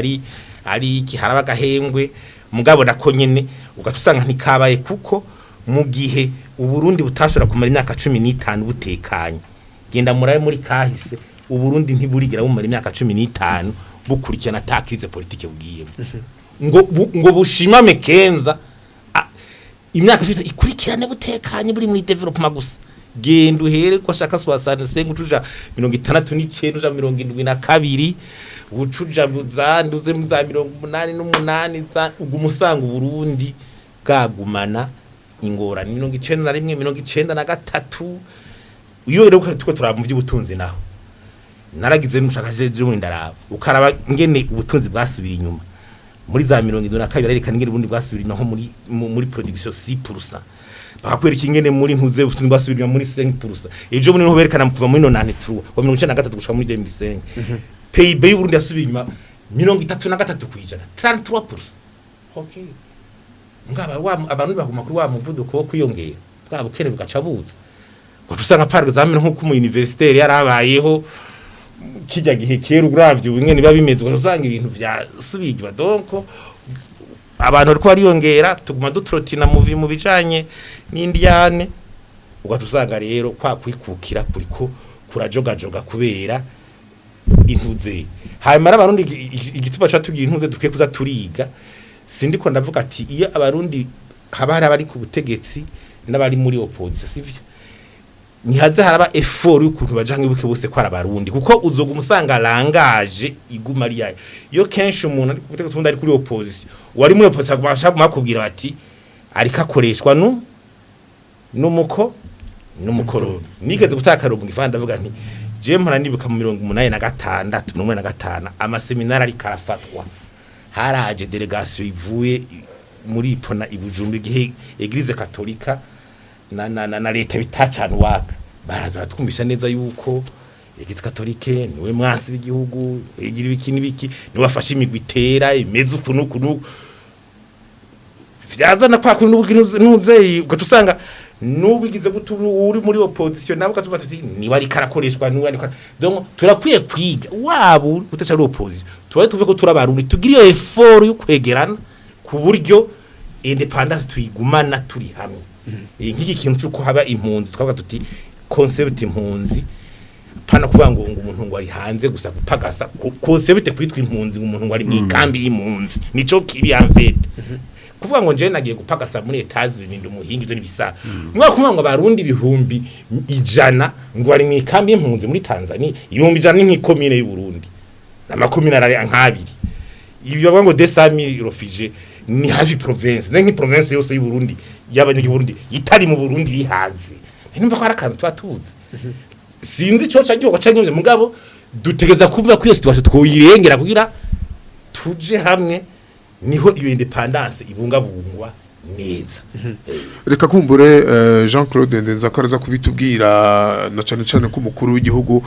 ari iki haraba gahengwe mugabo nako nyene ugatusanga ntikabaye kuko mu gihe uburundi butashobora kumara imyaka 15 butekanye genda muri kahise uburundi ntiburigira bumara imyaka 15 bukurikirana takirize politike bugiye ngo bushimame kenza imyaka ikurikirane butekanye buri muri development gusa genda uhere ko shaka 65 ucuja 69 uja 72 ucuja buzanduze mu za 88 za ugumusanga Burundi bwagumana ingorane 91 iyo rero tuko turamuvye ubutunzi naho naragize n'ushakaje mu ndaraba ukaraba ngene ubutunzi bwasubira inyuma muri za 72 arerekana ngene ubundi bwasubira naho muri production 6% bakwereka ingene muri ntuze ubutunzi bwasubira muri 5% ejo muri no berekana kuva muri 93 wa 93 gushika muri 2005 PIB y'Uburundi yasubiye inyuma 33% kwijana 33%. Okay. Ngaba abantu baguma kuri wa muvuduko wo kwiyongera. Bwa bukene bugaca buza. Utusanga par exemple nko ku universitaire yarabayeho kijya gihe kera uravyo ingene biba bimeze usanga ibintu byasubirwa donc abantu ariko bariyongera tuguma dutrotina mu bijanye n'indyane ugatusanga rero kwa kwikukira kuriko kurajogajoga kubera intuze hanyuma abarundi igituba cyatugira intuze duke kuza turiga sindiko ndavuga ati iyo abarundi haba hari abari ku butegetsi n'abari muri opposition sivyo nihaze haraba effort y'ukuntu bajange buke bose kwa abarundi kuko uzoga umusanga langaje iguma ari yayo yo kenshi umuntu ari ku butegetsi undi ari kuri opposition wari muri opposition bashaka makubwira bati ariko akoreshwa n'umukoroni nigeze gutakara mu gifanda ndavuga nti je mpora nibuka mu 86 amaseminari ari karafatwa haraje delegation ivuye muri ipona ibujumbi gihe Eglise Katolika na leta bitacana waka baraza twumvisha neza yuko Eglise Katolike niwe mwasi w'igihugu igira ibiki nibiki niwe afashe imigwitera imeze ukunu vyazana kwa kuri n'ubuginuze ugatusanga nubigize gutu uri muri opposition nabo katuba tuti ni bari karakoreshwa ni bari donc turakwiye kwiga wabo utacha ari opposition tubaye tuvuge ko turabarundi tugira iyo effort yo kwegerana ku buryo independence tuyigumana turi hamwe nk'iki kintu cyuko haba impunzi twavuga tuti concept impunzi pana kuvuga ngo umuntu ngo ari hanze gusa gupagasa concept kwitwa impunzi umuntu ngo ari mu kambi y'impunzi nico kibi en fait kuvuga ngo nje nagiye gupagasa muri etazi ni ndumuhinga ivyo nibisa mwaka kuvuga ngo abarundi ibihumbi 100 ngo bari mu ikambi y'impunzi muri Tanzania ibihumbi 100 ni nk'ikomine y'u Burundi na makomine arari nk'abiri ibyo bavuga ngo 200,000 refugiés ni hafi province nenki province yose y'u Burundi y'abanyagi Burundi itari mu Burundi yihanze numva ko ari akantu twatuze sinzi cyo cyagiye cyanyumye mugabo dutegeza kumva ko iyo situation twoyirengera kugira tuje hamwe niho iyo independence ibungabungwa neza. Reka kumbure Jean Claude Ndenzakaraza kubitubwira na cyane ko umukuru w'igihugu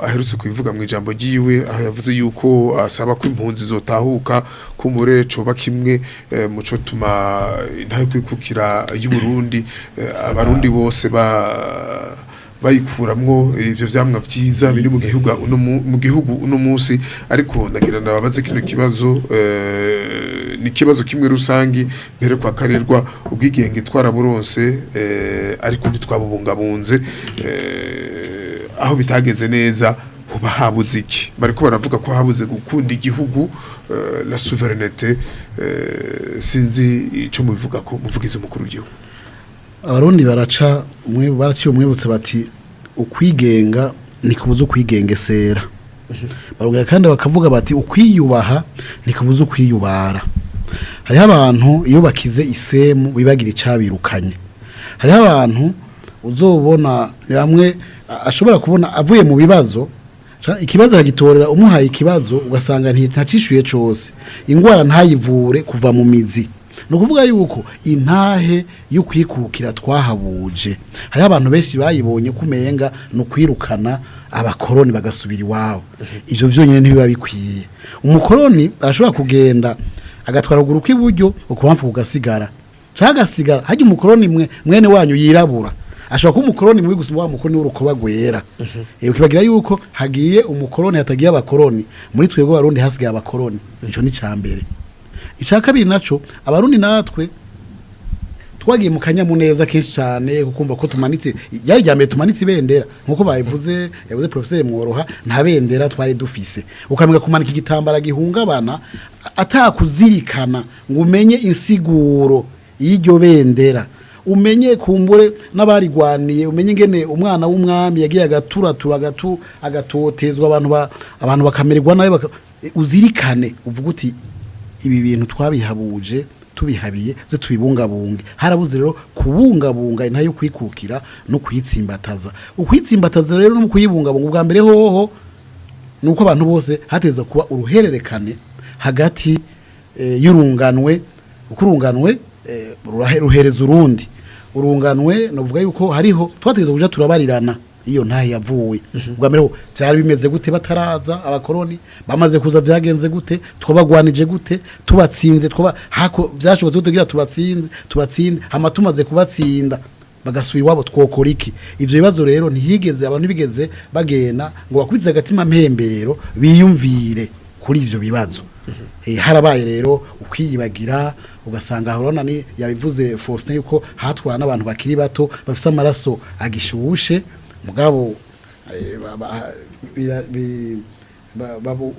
aherutse kubivuga mu ijambo giwe aho yavuze yuko asaba ko impunzi zotahuka kumbure coba kimwe muco tuma ntayo kwikukira y'u Burundi abarundi bose bayikuramwo ivyo vyamwa vyiza biri mu gihugu uno munsi ariko nagira nababaze kino kibazo ni kibazo kimwe rusangi mbere kwa karerwa ubwigenge twaraburonse ariko ntitwabubungabunze aho bitageze neza uba habuze iki bariko baravuga ko habuze gukunda igihugu la souveraineté sinzi ico mubivuga ko muvugize umukuru w'igihugu abarundi baraciye umwibutse bati ukwigenga nikubuza ukwigengesera barongera kandi bakavuga bati ukwiyubaha nikubuza ukwiyubara hariho abantu iyo bakize isemu bibagira icabirukanye hariho abantu uzobona bamwe ashobora kubona avuye mu bibazo ikibazo agitorera umuhaye ikibazo ugasanga ntacishuye cose ingwara ntayivure kuva mu mizi no kuvuga yuko intahe yo kwikukira twahabuje hari abantu benshi bayibonye kumenga no kwirukana abakoroni bagasubira iwabo ivyo vyonyine ntibiba bikwiye umukoroni arashobora kugenda agatwara ruguru kw'iburyo ukubamfu kugasigara cagasigara haje umukoroni mwene wanyu yirabura ashobora kuba umukoroni muri gusumba wa mukoroni w'urukoba gwera ukibagira yuko hagiye umukoroni hatagiye abakoroni muri twebwe barundi hasigaye abakoroni ico ni cambere icya kabiri naco abarundi natwe twagiye mu kanyamuneza kenshi cyane kukumva ko tumanitse ryambere tumanitse ibendera nkuko bayivuze yavuze professeur Mworoha nta bendera twari dufise ukamenya kumanika igitambara gihungabana atakuzirikana ngo umenye insiguro y'iryo bendera umenye kumbure n'abarigwaniye umenye ngene umwana w'umwami yagiye agatotezwa abantu bakamererwa nayo uzirikane uvuga uti ibi bintu twabihabuje tubihabiye byo tubibungabunge harabuze rero kubungabunga ntayo kwikukira no kwitsimbataza ukwitsimbataza rero no kuyibungabunga ubwa mbere hoho nuko abantu bose hateza kuba uruhererekane hagati y'urunganwe ukurunganwe ruhereza urundi urunganwe novuga yuko hariho twategeza kuja turabarirana iyo ntahe yavuwe ubwa mbere byari bimeze gute bataraza abakoroni bamaze kuza byagenze gute twabagwanije gute tubatsinze hako byashobotse kugira tubatsinde hama tumaze kubatsinda bagasubira iwabo twokora iki ivyo bibazo rero ntihigeze abantu bigeze bagena ngo bakwize agatima mpembero biyumvire kuri ivyo bibazo harabaye rero ukwiyibagira ugasanga horona ni yabivuze Faustin yuko hatwara n'abantu bakiri bato bafise amaraso agishushe mugabo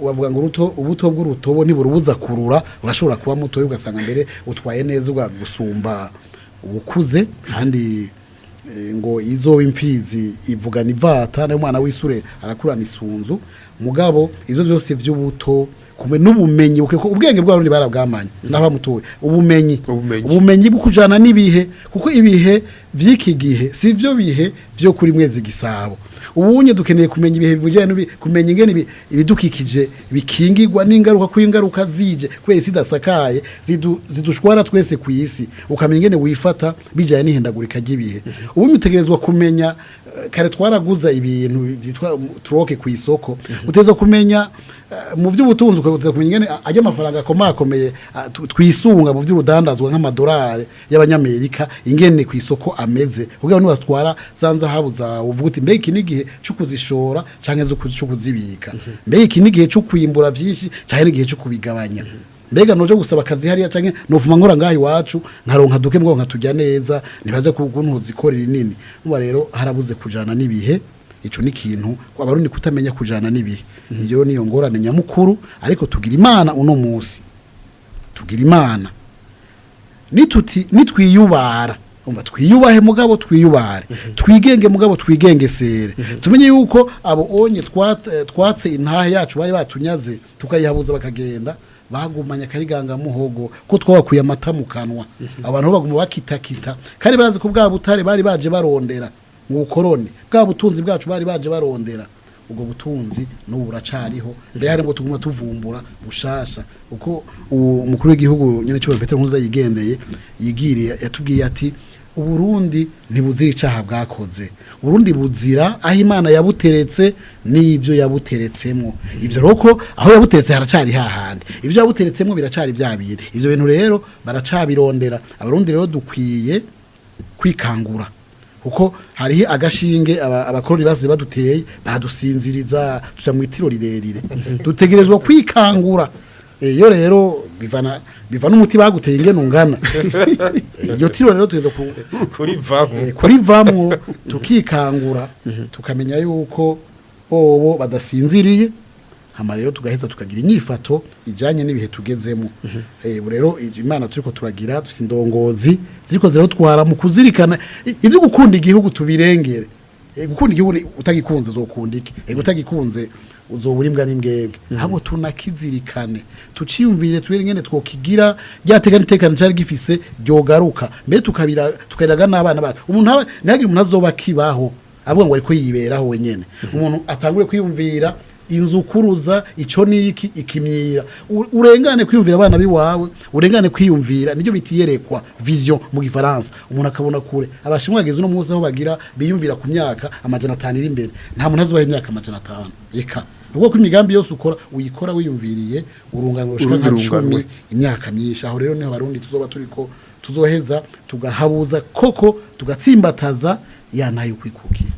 bavuga ngo ubuto bw'urutobo ntiburubuza kurura urashobora kuba muto ugasanga mbere utwaye neza ugusumba ubukuze kandi ngo izo imfizi ivugana ivata nayo mwana w'isure arakurana isunzu mugabo ivyo byose vy'ubuto kumwe n'ubumenyi kuko ubwenge bw'abarundi barabwamanye n'abamutoye ubumenyi bukujana nibihe kuko ibihe vy'iki gihe sivyo bihe vyo kuri mwezi gisabo ubunye dukeneye kumenya ibihe bimujanye kumenya ingene ibidukikije bikingirwa n'ingaruka kw'ingaruka zije kwese idasakaye zidushwara twese ku isi ukamenya ingene wifata bijanye n'ihindagurika ry'ibihe ubunye utegerezwa kumenya kare twaraguza ibintu byitwa troke ku isoko uteza kumenya mu by'ubutunzi ukaguteza kumenya ingene ajya amafaranga akomakomeye twisunga mu by'urudandazwa nk'amadolari y'abanyamerika ingene ku isoko ameze kugira ngo batwara zanza habuza uvuga uti mbega iki nigihe cyo kuzishora canke zo kuzibika mbega iki nigihe cyo kwimbura byinshi canke nigihe cyo kubigabanya mbega noje gusaba akazi hariya canke nofuma nkora ngaho iwacu nkaronka duke mwo nkatujya neza nibaze kuguntuza ikorera inini uba rero harabuze kujana nibihe ico ni kintu abarundi kutamenya kujana nibihe niyo niyo ngorane nyamukuru ariko tugira imana uno munsi tugira imana nitwiyubara umva twiyubahe mugabo twiyubare twigenge mugabo twigengesere tumenye yuko abo onye twatse intahe yacu bari batunyaze tukayihabuza bakagenda bagumanya kariganga muhogo ko twabakuye amata mu kanwa abantu baguma bakitakita kandi barazi ko bwa butare bari baje barondera mu bukoroni bwa butunzi bwacu bari baje barondera ubwo butunzi n'ubu buracariho mbere hari ngo tuguma tuvumbura bushasha uko umukuru w'igihugu nyene cyo Petero Nkuza yigendeye yigiriye yatubwiye ati Uburundi ntibuzira icaha bwakoze Uburundi buzira aho Imana yabuteretse n'ibyo yabuteretsemo ivyo roko aho yabuteretse haracari hahandi ivyo yabuteretsemo biracari vyabire ivyo bintu rero baracabirondera abarundi rero dukwiye kwikangura kuko hariho agashinge abakoroni base baduteye baradusinziriza tuja mu itiro rirerire dutegerezwa kwikangura iyo rero bivana umuti baguteye ingene ungana iyo tiro rero tuzo kurivamwo tukikangura tukamenya yuko bobo badasinziriye hama rero tugaheza tukagira inyifato ijanye n'ibihe tugezemo rero Imana turiko turagira dufite indongozi ziriko zirotwara mu kuzirikana ivyo gukunda igihugu tubirengere gukunda igihugu utagikunze zokunda iki utagikunze uzobura imbwa n'imbwebwe habo tunakizirikane tuciyumvire tubere ngene twokigira ryategana itekano cyari gifise ryogaruka mbere tukabiraga n'abana bacu umuntu nagira umuntu azoba kibaho avuga ngo ariko yiberaho wenyene umuntu atangure kwiyumvira inzu kuruza ico niki ikimyira urengane kwiyumvira abana biwawe urengane kwiyumvira niryo bitiyerekwa vision mu gifaransa umuntu akabona kure abashimwageze no muze aho bagira biyumvira ku myaka amajana 5 iri imbere nta muntu azubaho imyaka amajana 5 eka ubwo ko imigambi yose ukora uyikora wiyumviriye urungano rushika nka 10 imyaka myinshi aho rero niho barundi tuzoba turiko tuzoheza tugahabuza koko tugatsimbataza yanayo kwikukira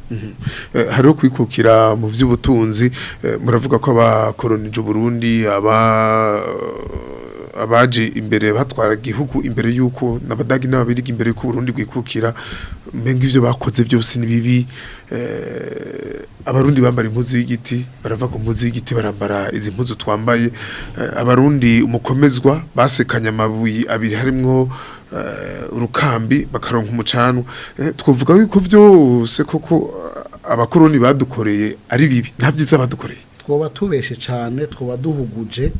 hariho kwikukira mu vy'ubutunzi muravuga ko abakoronije Burundi abaje imbere batwara igihugu imbere yuko nabadagi n'ababirigi imbere ko Burundi bwikukira menga ivyo bakoze byose ni bibi abarundi bambara impuzu y'igiti barava ku mpuzu y'igiti barambara izi mpuzu twambaye abarundi umukomezwa basekanya amabuyi abiri harimwo urukambi bakaronka umucanu twovuga yuko vyose koko abakoroni badukoreye ari bibi nta byiza badukoreye twoba tubeshe cyane twoba duhuguje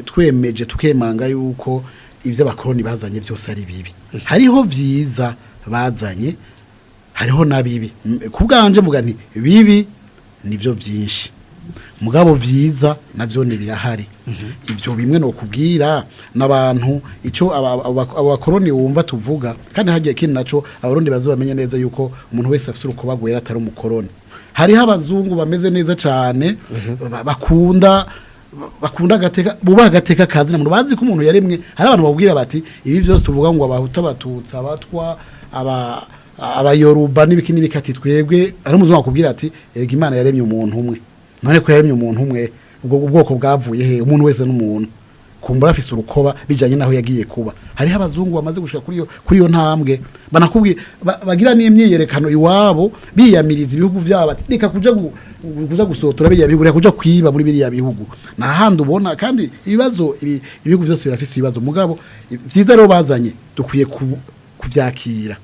twemeje tukemanga yuko ivyo abakoroni bazanye byose ari bibi hariho vyiza bazanye hariho nabibi kubganje muga nti bibi nivyo byinshi mugabo vyiza navyo ni birahari ivyo bimwe no kubwira nabantu ico abakoroni wumva tuvuga kandi hagiye kindi naco abarundi bazobamenye neza yuko umuntu wese afite urukobagwera atari umukoroni hariho abazungu bameze neza cyane bakunda agateka buba agateka kazi na muntu bazi ko umuntu yaremwe hari abantu babwira bati ibi byose tuvuga ngo abahuta batutsa abatwa abayoruba n'ibiki n'ibikati twebwe ari umuzungu akubwira ati erega Imana yaremye umuntu umwe none ko yaremye umuntu umwe ubwo bwoko bwavuye he umuntu wese n'umuntu kumbura afise urukoba bijanye naho yagiye kuba hari abazungu bamaze gushika kuri yo ntambwe banakubwiye bagira n'imyeyerekano iwabo biyamiriza ibihugu byabo reka kuja gusotora biya bihugu kuja kwiba muri biriya bihugu nahandi ubona kandi ibihugu byose birafise ibibazo mugabo vyiza rero bazanye dukwiye kuvyakira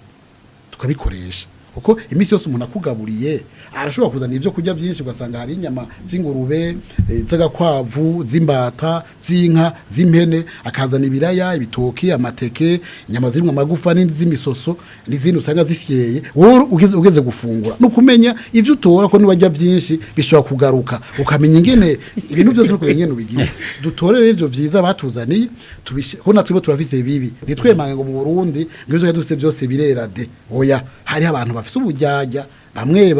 tukabikoresha kuko imisi yose umuntu akugaburiye arashobora kuzana ibyo kurya byinshi ugasanga hari inyama z'ingurube z'agakwavu z'imbata z'inka z'impene akazana ibiraya ibitoki amateke inyama zimwe amagufa n'izimisoso n'izindi usanga zisyeye wowe ugeze gufungura no kumenya ivyo utora ko niwajya byinshi bishobora kugaruka ukamenya ingene ibintu byose no kumenya ingene ubigira dutorere ivyo vyiza batuzaniye ko natwe turafise bibi nitwemange ngo mu Burundi ngizo dufise byose birera de oya hari abantu bafise ubujyajya bamwe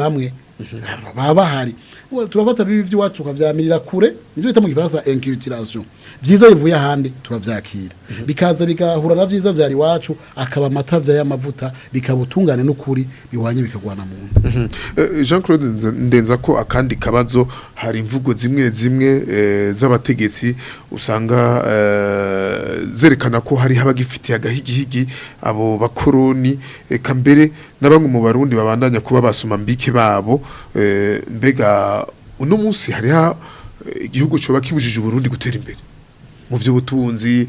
baba hari turafata bibi by'iwacu tukavyamirira kure nivyo bita mu gifaransa inculturation vyiza bivuye ahandi turavyakira bikaza bigahura na vyiza vyari wacu akaba amatavya y'amavuta bikabutungane n'ukuri biwanye bikagwana mu Jean Claude ndenza ko akandi kabazo hari imvugo zimwe z'abategetsi usanga zerekana ko hari habagifitiye agahigihigi abo bakoroni kambere nabamwe mu barundi babandanya kuba basoma mbike babo mbega uno munsi hari igihugu cyo bakibujije Burundi gutera imbere mu by'ubutunzi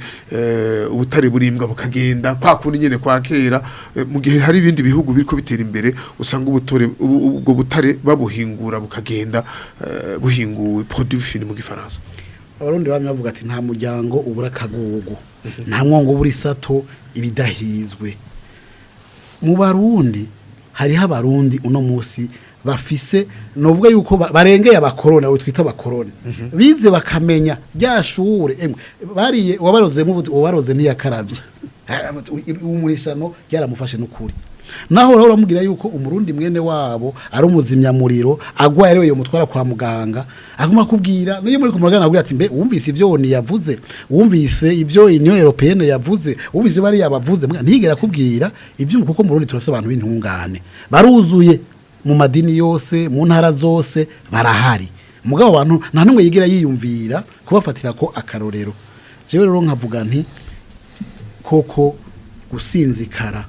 ubutare burimbwa bukagenda kwa kundi nyene kwa kera mu gihe hari ibindi bihugu biriko bitera imbere usanga ubwo butare babuhingura bukagenda buhinguwe produit fini mu gifaransa. Abarundi bamwe bavuga ati nta muryango ubura kagugu nta mwongo buri sato ibidahizwe. Mu Barundi hariho abarundi uno musi bafise novuga yuko barengeye abakorona we twita abakorona bize bakamenya ryashure bariye wabaroze ntiyakaravye umurishano yaramufashe n'ukuri naho uramubwira yuko umurundi mwene wabo ari umuzimya muriro agwa yarewe yo mutwara kwa muganga aguma kubwira niyo muri kumugana avuga ati mbe wumvise ivyo ni yavuze wumvise ivyo Union Européenne yavuze wumvise bari yabavuze ntigera kubwira ivyo kuko mu Burundi turafise abantu b'intungane baruzuye mu madini yose mu ntara zose barahari mugabo abantu nta numwe yigira yiyumvira kubafatira ko akarorero jewe rero nkavuga nti koko gusinzikara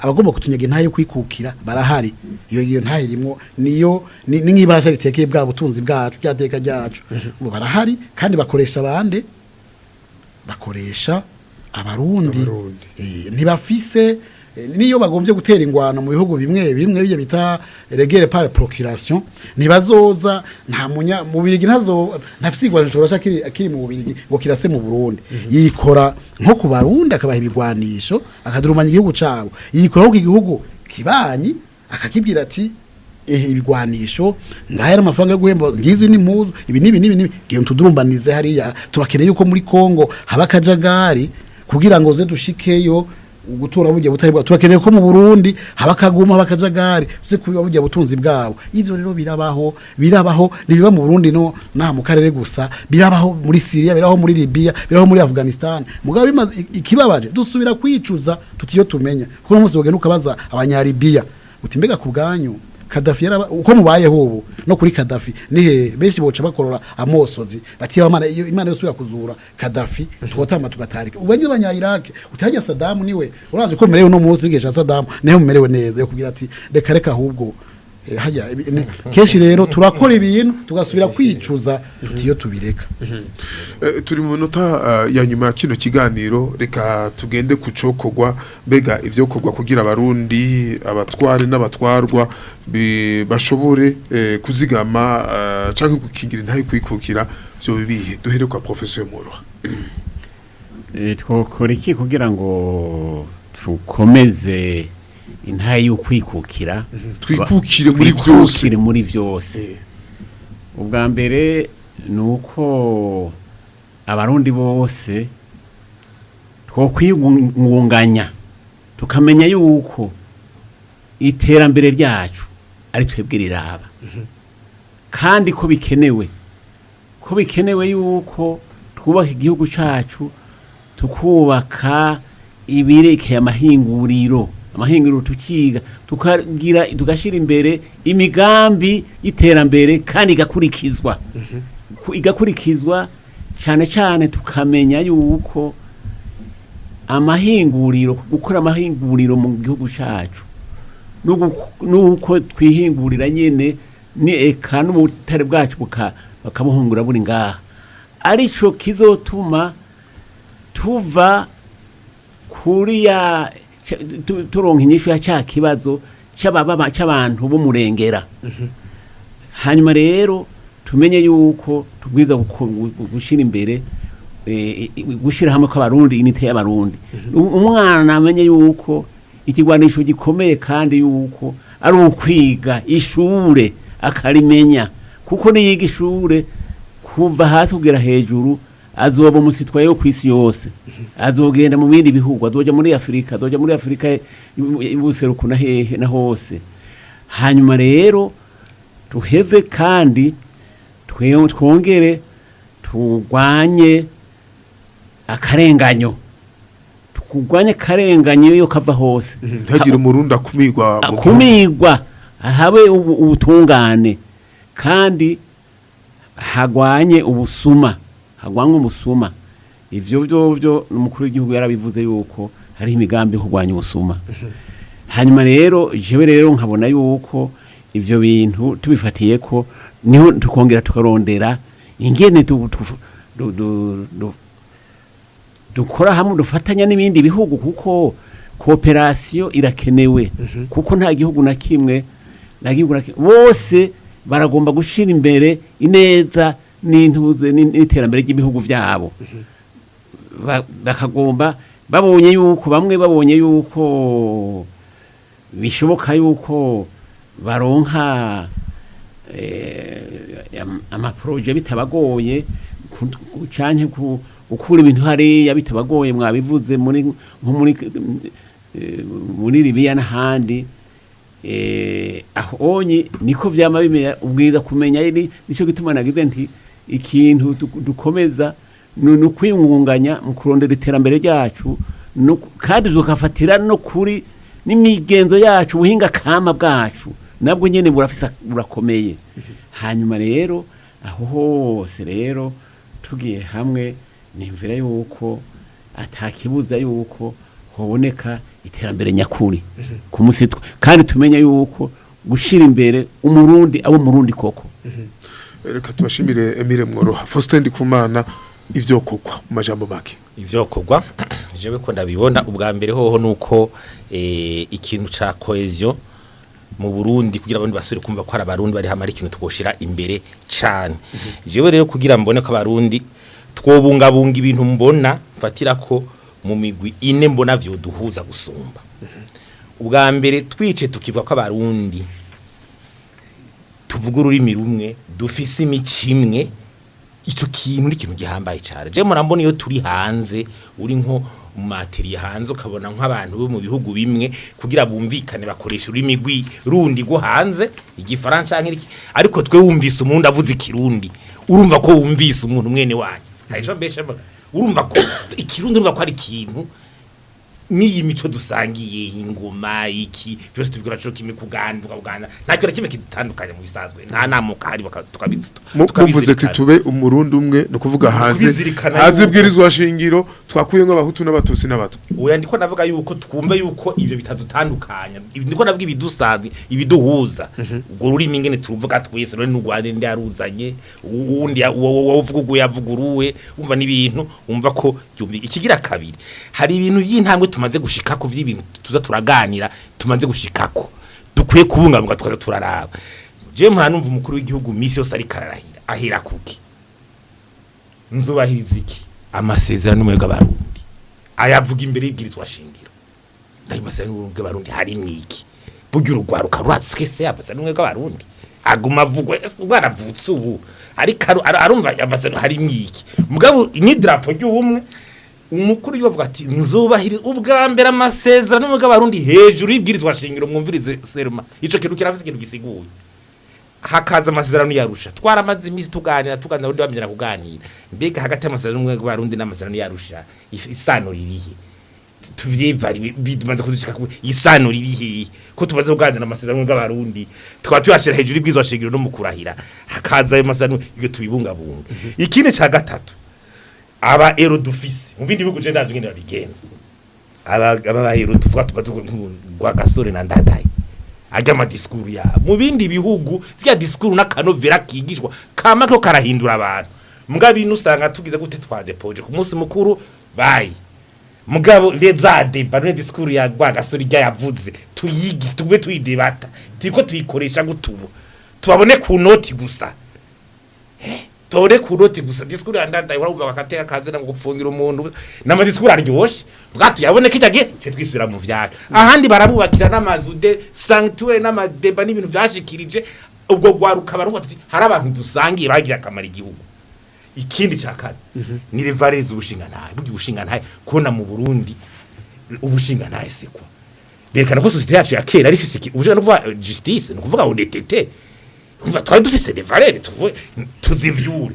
abagomba kutunyaga intaye kwikukira barahari iyo ntaye irimo niyo ni nk'ibasha ritekeye bwa butunzi bwacu byateka ryacu barahari kandi bakoresha abande bakoresha abarundi ntibafise niyo bagombye gutera ingwano mu bihugu bimwe bije bita regere par procuration nibazoza nta munya mu birigi ntafisigwa nshobora akiri mu birigi ngo kirase mu Burundi yikora nko ku Barundi akabaha ibigwanisho akadurumanya igihugu cabo yikora ku igihugu kibanyi akakibwira ati ibigwanisho ngahera amafaranga yo guhemba ngizi n'impuzu ibi nibi gihe tudurumbanize hariya turakeneye yuko muri Kongo haba kajagari kugira ngo ze dushikeyo gutora bujya butari bwa turakeneye ko mu Burundi haba kaguma bakajagari se kubiba bujya butunzi bwabo ivyo rero birabaho nibiba mu Burundi no na mu karere gusa birabaho muri Syria birabaho muri Libya birabaho muri Afghanistan mugabo bimaze ikibabaje dusubira kwicuza tutiyo tumenya kuko umunsi wogenda ukabaza abanyaribia uti mbega ku bwanyu Kadafi yaraba uko mubayeho ubu no kuri Kadafi nihe benshi boca bakorora amosozi bati imana yosubira kuzura Kadafi twotama tugatarika ubanze abanya Iraq utajya Saddam niwe uraje ko merewe no munsi ngeje Saddam neho merewe neza yo kugira ati reka ahubwo hajya keshi rero turakora ibintu tugasubira kwicuza tutiyo tubireka turi mu minota ya nyuma kino kiganiro reka tugende kucokogwa mbega ivyo kogwa kugira abarundi abatware n'abatwarwa bashobore kuzigama canke gukingira ntaye kwikukira byo bibihe duhere kwa professeur Moroha twokora iki kugira ngo tukomeze intaye y'ukwikukira twikukire muri byose ubwa mbere nuko abarundi bose twokwiyungunganya tukamenya yuko iterambere ryacu ari twebwe riraba kandi ko bikenewe yuko twubaka igihugu cacu tukubaka ibirekeye amahinguriro tukiga tugashira imbere imigambi y'iterambere kandi igakurikizwa cyane tukamenya yuko gukora amahinguriro mu gihugu cyacu nuko twihingurira nyene ni eka n'ubutare bwacu bakabuhungura buri ngaha arico kizotuma tuva kuri ya turonka inyishu ya cya kibazo cy'abantu bo murengera hanyuma rero tumenye yuko tubwiza gushira imbere gushira hamwe kw'abarundi inite y'abarundi umwana amenye yuko ikigwanisho gikomeye kandi yuko ari ukwiga ishure akarimenya kuko niyiga ishure kuva hasi kugera hejuru azoba umusitwa yo kwisi yose azogenda mu bindi bihugu azoja muri Afrika y'ubuseruko na hehe na hose hanyuma rero tuheve kandi twongere tugwanye akarenganyo yo kava hose ntagira umurundi akumigwa habe ubutungane kandi hagwanye ubusuma ivyo byo n'umukuru w'igihugu yarabivuze yuko hari imigambi yo kurwanya ubusuma hanyuma rero jewe rero nkabona yuko ivyo bintu tubifatiye ko niho tukongera tukarondera ingene dukora hamwe dufatanya n'ibindi bihugu kuko kooperasiyo irakenewe kuko nta gihugu na kimwe bose baragomba gushira imbere ineza n'intuze n'iterambere ry'ibihugu byabo bakagomba babonye yuko bishoboka yuko baronka amaproje bitabagoye canke ukura ibintu hariya bitabagoye mwabivuze muri Libya n'ahandi ahonye niko vyama bimera ubwiza kumenya nico gituma nagize nti ikintu dukomeza no kwiyungunganya mu kurondera iterambere ryacu kandi tukafatira no kuri n'imigenzo yacu ubuhinga kama bwacu nabwo nyene burakomeye hanyuma rero aho hose rero tugiye hamwe nimvira yuko atakibuza yuko hoboneka iterambere nyakuri ku musitwa kandi tumenya yuko gushira imbere umurundi abo murundi koko reka tubashimire Emile Mworoha Faustin Ndikumana ivyo kokwa mu majambo make ivyo kokwa jewe ko ndabibona ubwa mbere hoho nuko ikintu ca cohesion mu Burundi kugira abandi basubire kumva ko ari abarundi bari hamwe ari ikintu tugoshira imbere cyane jewe rero kugira mbone ko abarundi twobungabunga ibintu mbona mfatira ko mu migwi ine mbona vyo duhuza gusumba ubwa mbere twice tukibwa ko abarundi tuvuga ururimi rumwe dufise imicimwe ico kintu ni kintu gihambaye cyane je murambona iyo turi hanze uri nko materiye hanze ukabona nk'abantu bo mu bihugu bimwe kugira bumvikane bakoresha ururimi rundi go hanze igifaransa nk'iki ariko twe wumvise umuntu avuze ikirundi urumva ko wumvise umuntu mwene wanyu haje mbeshe urumva ko ikirundi urumva ko ari ikintu niyi mico dusangiye ingoma iki byose tubwira cyo kimwe kuganda nta kimwe kitandukanye mu bisanzwe nta namuka hari tukabizito muvuze titube umurundi umwe no kuvuga hanze bwirizwa shingiro twakuyemo abahutu n'abatutsi n'abato oya ndiko navuga yuko twumva yuko ivyo bitadutandukanya ndiko navuga ibidusanzwe ibiduhuza ubwo rurimi ingene turuvuga twese rero n'ugwande ndi aruzanye uwundi wovuga uguye avuguruwe umva n'ibintu umva ko ikigira kabiri hari ibintu y'intambwe tumaze gushikako vy'ibintu tuza turaganira tumaze gushikako dukwiye kubungabunga twaza turaraba je mwanumva umukuru w'igihugu misi yose ari kararahira ahera kuki nzubahiriza iki amasezerano mu y'abarundi ayavuga imbere y'ibwirizwa shingiro ndayi masezerano y'abarundi hari mwiki buryo urugwaruka rwaskese amasezerano y'abarundi aguma avugwa ubwaravutse ubu ariko arumva amasezerano hari mwiki mugabo inyidrapo y'ubumwe umukuru yavuga ati nzubahiriza ubwa mbere amasezerano n'umwe bw'abarundi hejuru y'ibwirizwa shingiro mwumvirize serma ico kintu kirafise ikintu gisiguye hakaza amasezerano yarusha twaramaze imisi tuganira undi bamyera kuganira mbega hagati y'amasezerano n'umwe bw'abarundi n'amasezerano yarusha isano ririhe tuvyivari bidumaze kudushika ku isano ririhe ko tumaze kuganira amasezerano n'abarundi tukaba tuyashira hejuru y'ibwirizwa shingiro no mukurahira hakaza ayo masezerano ibyo tubibungabunga ikindi ca gatatu aba ero dufise mu bindi bihugu je ndaje ngene babigenza aba ero tuvuga tubazugwa gasore na ndataye ajya ama discours ya mu bindi bihugu zya discours n'akanovera kigishwa kama ko karahindura abantu mugabo inusanga tugize gute twadepoje ku munsi mukuru bayi mugabo leza deba ne discours ya gwa gasore rya yavuze tuyigise tugwe tuyidebata tiko tuyikoresha gutubu tubabone ku noti gusa tore kuroti gusa discours andanda urumva bakateka kaze na gupfungira umuntu nama discours aryoshe bwatu yabone kitage cyo twisubira mu vyaka ahandi barabubakira n'amazu de sanctuaire n'amadeba n'ibintu byashikirije ubwo gwaruka baruka hari abantu dusangiye bagira akamara igihugu ikindi cyakane ni revareze ubushinga ntaye bugi ubushinga ntaye kona mu Burundi ubushinga ntaye sekwa berekana ko societe yacu ya kera ari fisiki ubushinga no kuvuga justice no kuvuga honnêteté umva twari dufise de valeur tuzivyure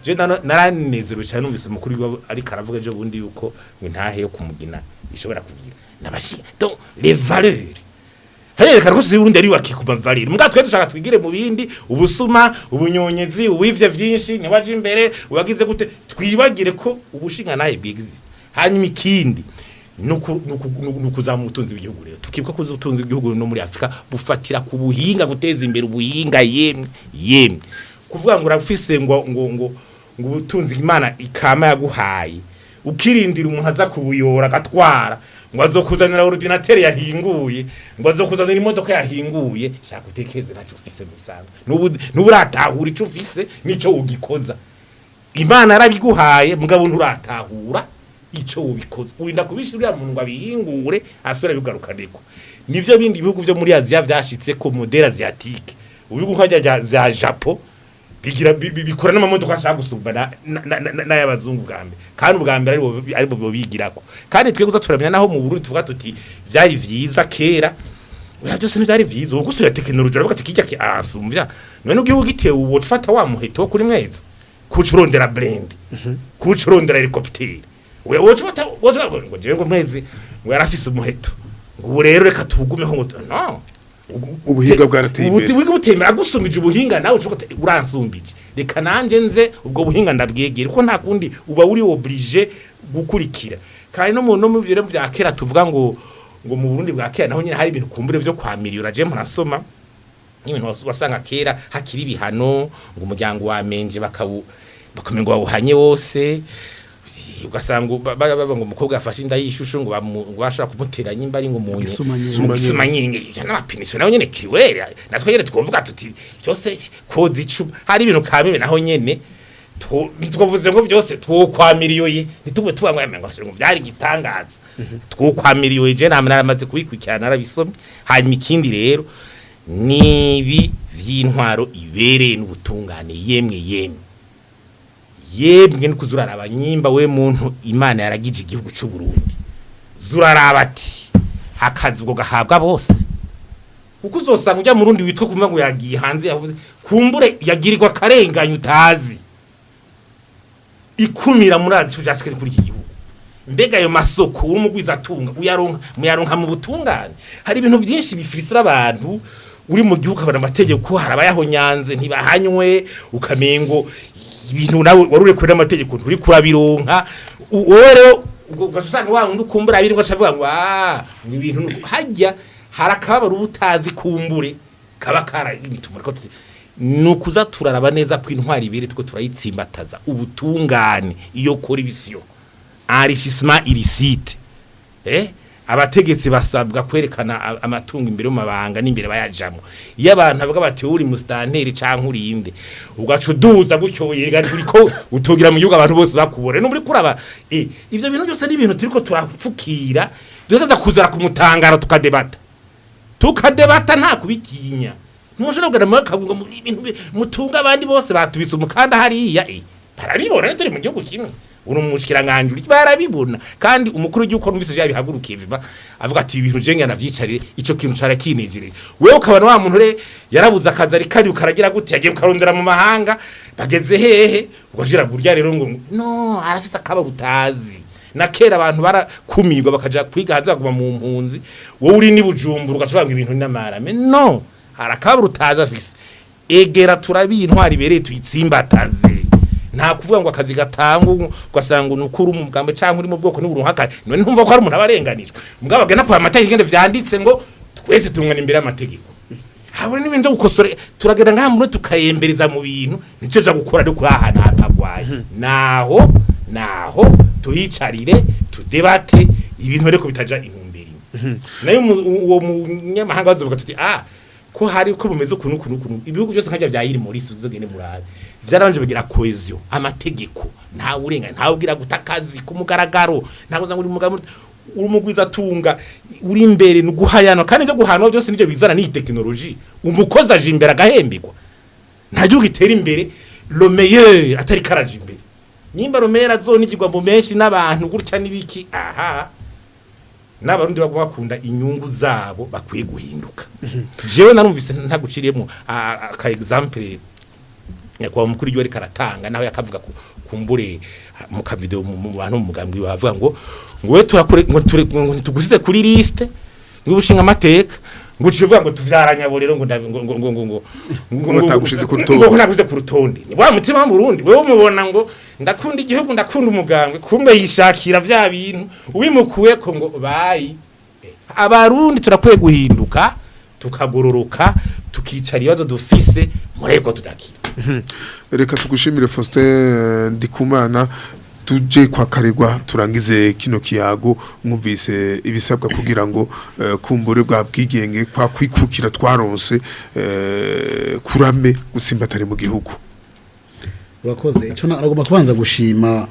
je naranezero cyane numvise mukuru ari karavuga je bundi yuko ntahe yo kumugina ishobora kugira nabashika donc les valeurs hari karako Burundi ari wakikuba valeur mbwa twe dushaka twigire mu bindi ubusuma ubunyonyezi uwivye vyinshi ni waje imbere ubagize gute twibagire ko ubushinga naye bwexist hanyuma ikindi nukuzamu ubutunzi bw'igihugu rero tukibuka ko ubutunzi bw'igihugu no muri Afrika bufatira ku buhinga guteza imbere ubuhinga yemwe kuvuga ngo urafise ngo ubutunzi Imana ikama yaguhaye ukirindira umuntu aza kubuyora agatwara ngo azokuzanira ordinateur yahinguye ngo azokuzanira imodoka yahinguye shaka utekeze naco ufise musanzwe nubu ratahura ico ufise nico ugikoza Imana yarabiguhaye mugabo nturatahura ico ubikoza urinda kubishirira mu ngo abihingure asore bigarukaneko nivyo bindi bihugu byo muri Aziya vyashitse ko modèle asiatique ubihugu nkajya vya Japo bigira bikora n'amamodoka ashaka gusumba na y'abazungu bwambe kandi ubwambe ari bo bigirako kandi twe kuza turamenya naho mu Burundi tuvuga tuti vyari vyiza kera oya byose ntivyari vyiza ugusura technology uravuga ati kijya ki ansumvya none ugiye ugitewe uwo tufata wa muheto kuri mwezo kucurondera blend kucurondera helicopter we wotufata ngo jewe ngo mwezi ngo yarafise umuheto ngo rero reka tugumeho ngo no ubuhinga bwarateye imbere ubuhinga butemera gusumije ubuhinga nawe uvuga uransumbije reka nanje nze ubwo buhinga ndabwegera ko nta kundi uba uri oblige gukurikira kandi no mu biro bya kera tuvuga ngo mu Burundi bwa kera naho nyine hari ibintu kumbure byo kwa miliyoni je murasoma n'ibintu wasanga kera hakiri ibihano ngo umuryango wamenje bakamengo bawuhanye wose ugasanga ngo umukobwa afashe inda yishusho ngo bashaka kumuteranya imba ari ngo umusumanyinge n'amapinisho naho nyene kiwera natwe nyene twovuga tuti byose kozi icu hari ibintu kamwe naho nyene twavuze ngo byose twokwamiriyoye nitubwe tubangwa ngo byari gitangaza twokwamiriyoye je naramaze kubikurikirana arabisomye hanyuma ikindi rero nibi vy'intwaro ibereye n'ubutungane yemwe nikuzuraraba nyimba we muntu Imana yaragije igihugu cy'u Burundi zuraraba ati akazi ubwo gahabwa bose uko uzosanga ujya mu Burundi witwa kumva ngo yagiye hanze yavuze kumbure yagirirwa karenganya utazi ikumira murazi cyashike kuri iki gihugu mbega ayo masoko urumugwiza atunga muyaronka mu butungane hari ibintu byinshi bifisira abantu uri mu gihugu abana amategeko harabayaho nyanze ntibahanywe ukamengo ibintu nawe warure kuri amategeko nturi kurabironka wowe rero ugasanga wangu kumbura abiri ngo acavuga ngo ibintu hajya harakabara ubutazi kumbure kaba kara ibitumura ko nukuza turaraba neza ko intwari ibiri tuko turayitsimbataza ubutungane iyo kora ibisiyo enrichissement illicite abategetsi basabwa kwerekana amatungo imbere mu mabanga n'imbere bayajamo iyo abantu avuga bati uri mustanteri canke urinde ugacuduza gutyo yega turiko utogira mu gihugu abantu bose bakubore no muri kuraba ivyo bintu byose ni ibintu turiko turapfukira duheza kuzara ku mutangaro tukadebata nta kubitinya ntushobora kugana mu kabungo mu ibintu mutunga abandi bose batubise umukanda hariya barabibona turi mu gihugu kimwe uno mushikiranganje barabibona kandi umukuru w'igihugu numvise je bihagurukiye viba avuga ati ibintu je ngana vyicarire ico kintu cara kinejere wewe ukabana wa muntu re yarabuza akazi ari kari ukaragira gute yagiye ukarondera mu mahanga bageze hehe ugashira gurya rero ngo no arafise akaba butazi na kera abantu barakumirwa bakaja kwiga hanze baguma mu mpunzi wowe uri ni Bujumbura ugacubanga ibintu n'amarame no harakaba utazi afise egera turabi intwari bereye tuyitsimbataze nta kuvuga ngo akazi gatangu ugasanga unukuru mu mugambo canke uri mu bwoko n'uburuhaka none ntumva ko ari umuntu abarenganijwe mugabo agana kwa amategeko ngende vyanditse ngo twese tumwana imbere y'amategeko habone n'ibindi gukosore turagenda ngaha muri tukayembereza mu bintu nico ja gukora ryo kwahana hatagwaye naho tuhicarire tudebate ibintu reko bitaja intumberi nayo uwo munyamahanga bazovuga tuti ko hari ko bumeze ukuntu ibihugu byose nkajya byayiri muri suzogene murabe byaranje bagira cohesion amategeko nta urenga nta ugira gutakazi ku mugaragaro nta kuza nguri mugabo urumugwiza tunga uri imbere nuguhayana kandi byo guhana byose nivyo bizana ni technology umukoza aje imbere agahembirwa nta gihugu itera imbere le meilleur atari karaje imbere nimba le meilleur azonigirwa mu menshi n'abantu gutya nibiki n'abarundi bakunda inyungu zabo bakwiye guhinduka jewe narumvise ntaguciriyemo aka example yakwa mukuru yari karatanga naho yakavuga kumbure mu ka video mu bantu mu mugambi bavuga ngo we turakore ngo tugusize kuri liste ngubushinga amateka ngo tuvuga ngo tuvyaranya bo rero ngo batagushize ku rutonde ni wa mutima mu Burundi wewe umubona ngo ndakunda igihugu ndakunda umugambwe kumbe yishakira vya bintu ubimukuye ko ngo bayi abarundi turakwiye guhinduka tukagororoka tukicara ibibazo dufise mureko tutakira reka tugushimire Faustin Ndikumana tuje kwa Karegwa turangize kino kiyago mwumvise ibisabwa kugira ngo kumbure bwa bwigenge kwa kwikukira twaronse kurame gutsimbatare mu gihugu. urakoze ico nagomba kubanza gushima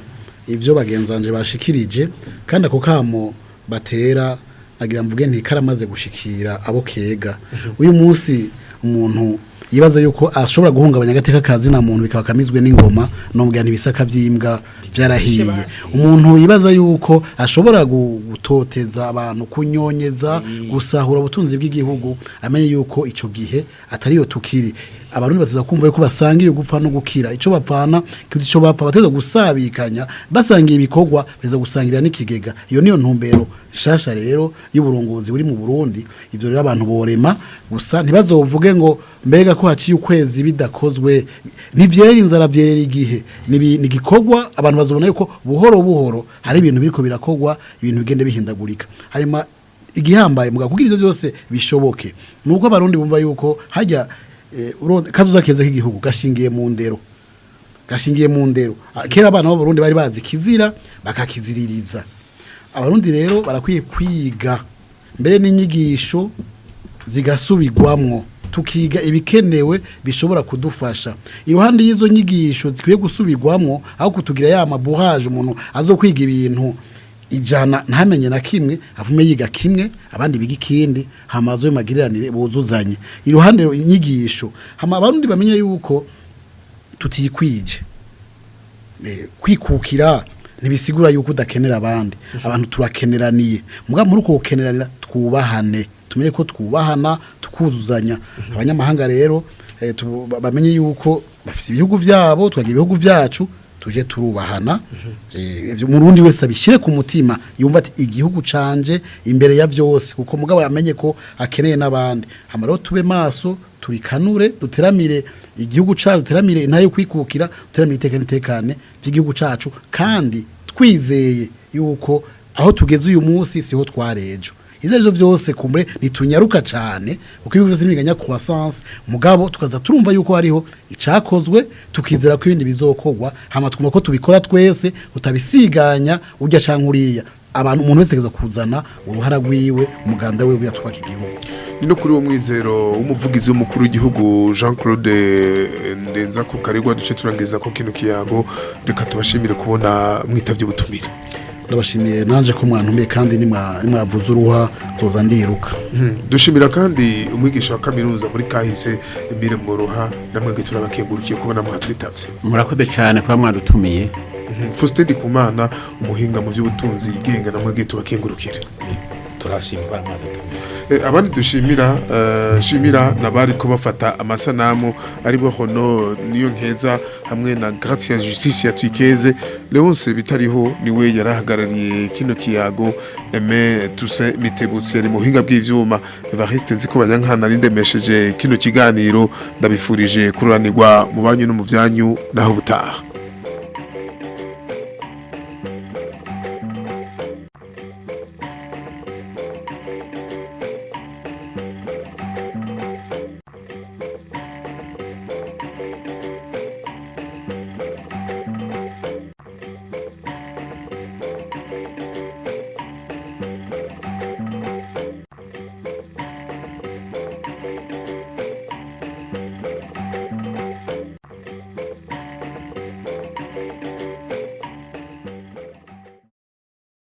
ivyo bagenzanje bashikirije kandi ako kamo batera agira mvuge nti karamaze gushikira abo kega uyu munsi umuntu yibaza yuko ashobora guhungabanya agateka kazi na muntu bikaba kamizwe n'ingoma nombwa ntibisaka by'imbwa byarahiye umuntu yibaza yuko ashobora gutoteza abantu kunyonyeza gusahura ubutunzi bw'igihugu amenye yuko ico gihe atariyo tukiri abarundi bateza kumva yuko basangiye gupfa no gukira ico bapfana kizo bapfa bateza gusabikanya basangiye ibikorwa beza gusangira n'ikigega iyo niyo ntumbero shasha rero y'uburongozi buri mu Burundi ivyo rero abantu borema gusa ntibazovuge ngo mbega ko haciye ukwezi bidakozwe ntivyera inzara vyerera igihe ni gikorwa abantu bazobona yuko buhoro buhoro hari ibintu biriko birakogwa ibintu bigende bihindagurika hanyuma igihambaye muga kugira ivyo byose bishoboke nuko abarundi bumva yuko hajya kazuza keza k'igihugu gashingiye mu ndero kera abana b'abarundi bari bazi kizira bakakiziririza abarundi rero barakwiye kwiga mbere n'inyigisho zigasubirwamwo tukiga ibikenewe bishobora kudufasha iruhande y'izo nyigisho zikwiye gusubirwamwo aho kutugira ya mabuhaje umuntu azokwiga ibintu ijana ntamenye na kimwe avume yiga kimwe abandi biga ikindi hamazo y'amagiriranire buzuzanye iruhande inyigisho hama abarundi bamenye yuko tutikwije kwikukira ntibisigura yuko udakenera abandi abantu turakeneraniye muga muri uko gukeneranira twubahane tumenye ko twubahana tukuzuzanya abanyamahanga rero bamenye yuko bafise ibihugu vyabo twagira ibihugu vyacu tuje turubahana umurundi wese abishire ku mutima yumva ati igihugu canje imbere ya byose kuko mugabo yamenye ko akeneye nabandi hamaro tube maso turikanure duteramire igihugu cacu duteramire intayo kwikukira duteramire itekane by'igihugu cacu kandi twizeye yuko aho tugeze uyu munsi siho twarejo ivyo vyose kumbre nitunyaruka cyane uko ibivuze n'ibiganya croissance mugabo tukaza turumva yuko hariho icakozwe tukizera ko ibindi bizokogwa hama twumva ko tubikora twese utabisiganya ujya cankuriya abantu umuntu wese keza kuzana uruhara rwiwe umuganda we yatwaka igihugu no kuri wo mwizero umuvugizi w'umukuru w'igihugu Jean-Claude Ndenza ku Karegwa duce turangiriza ko kino kiyago reka tubashimire kubona mwitavye ubutumire ndabashimiye nanje ko mwantumye kandi nimwavuze uruha zoza ndiruka dushimira kandi umwigisha wa kaminuza muri kahise Emile Mworoha namwe turabakengurukiye kubona mwatwitavye murakoze cyane kwa mwadutumiye Faustin Ndikumana umuhinga mu by'ubutunzi igenga namwe tubakengurukire turashimira mwadutumiye abandi shimira nabari ko bafata amasanamu ari bo hono niyo nkeza hamwe na Gratia Justice ya Twikeze Leonce bitariho niwe yarahagarariye kino kiyago Aime Toussaint Mitebutse ari muhinga bw'ivyuma Evariste nziko banyankana rindemesheje kino kiganiro ndabifurije kururanirwa mu banyu no mu vyanyu naho butaha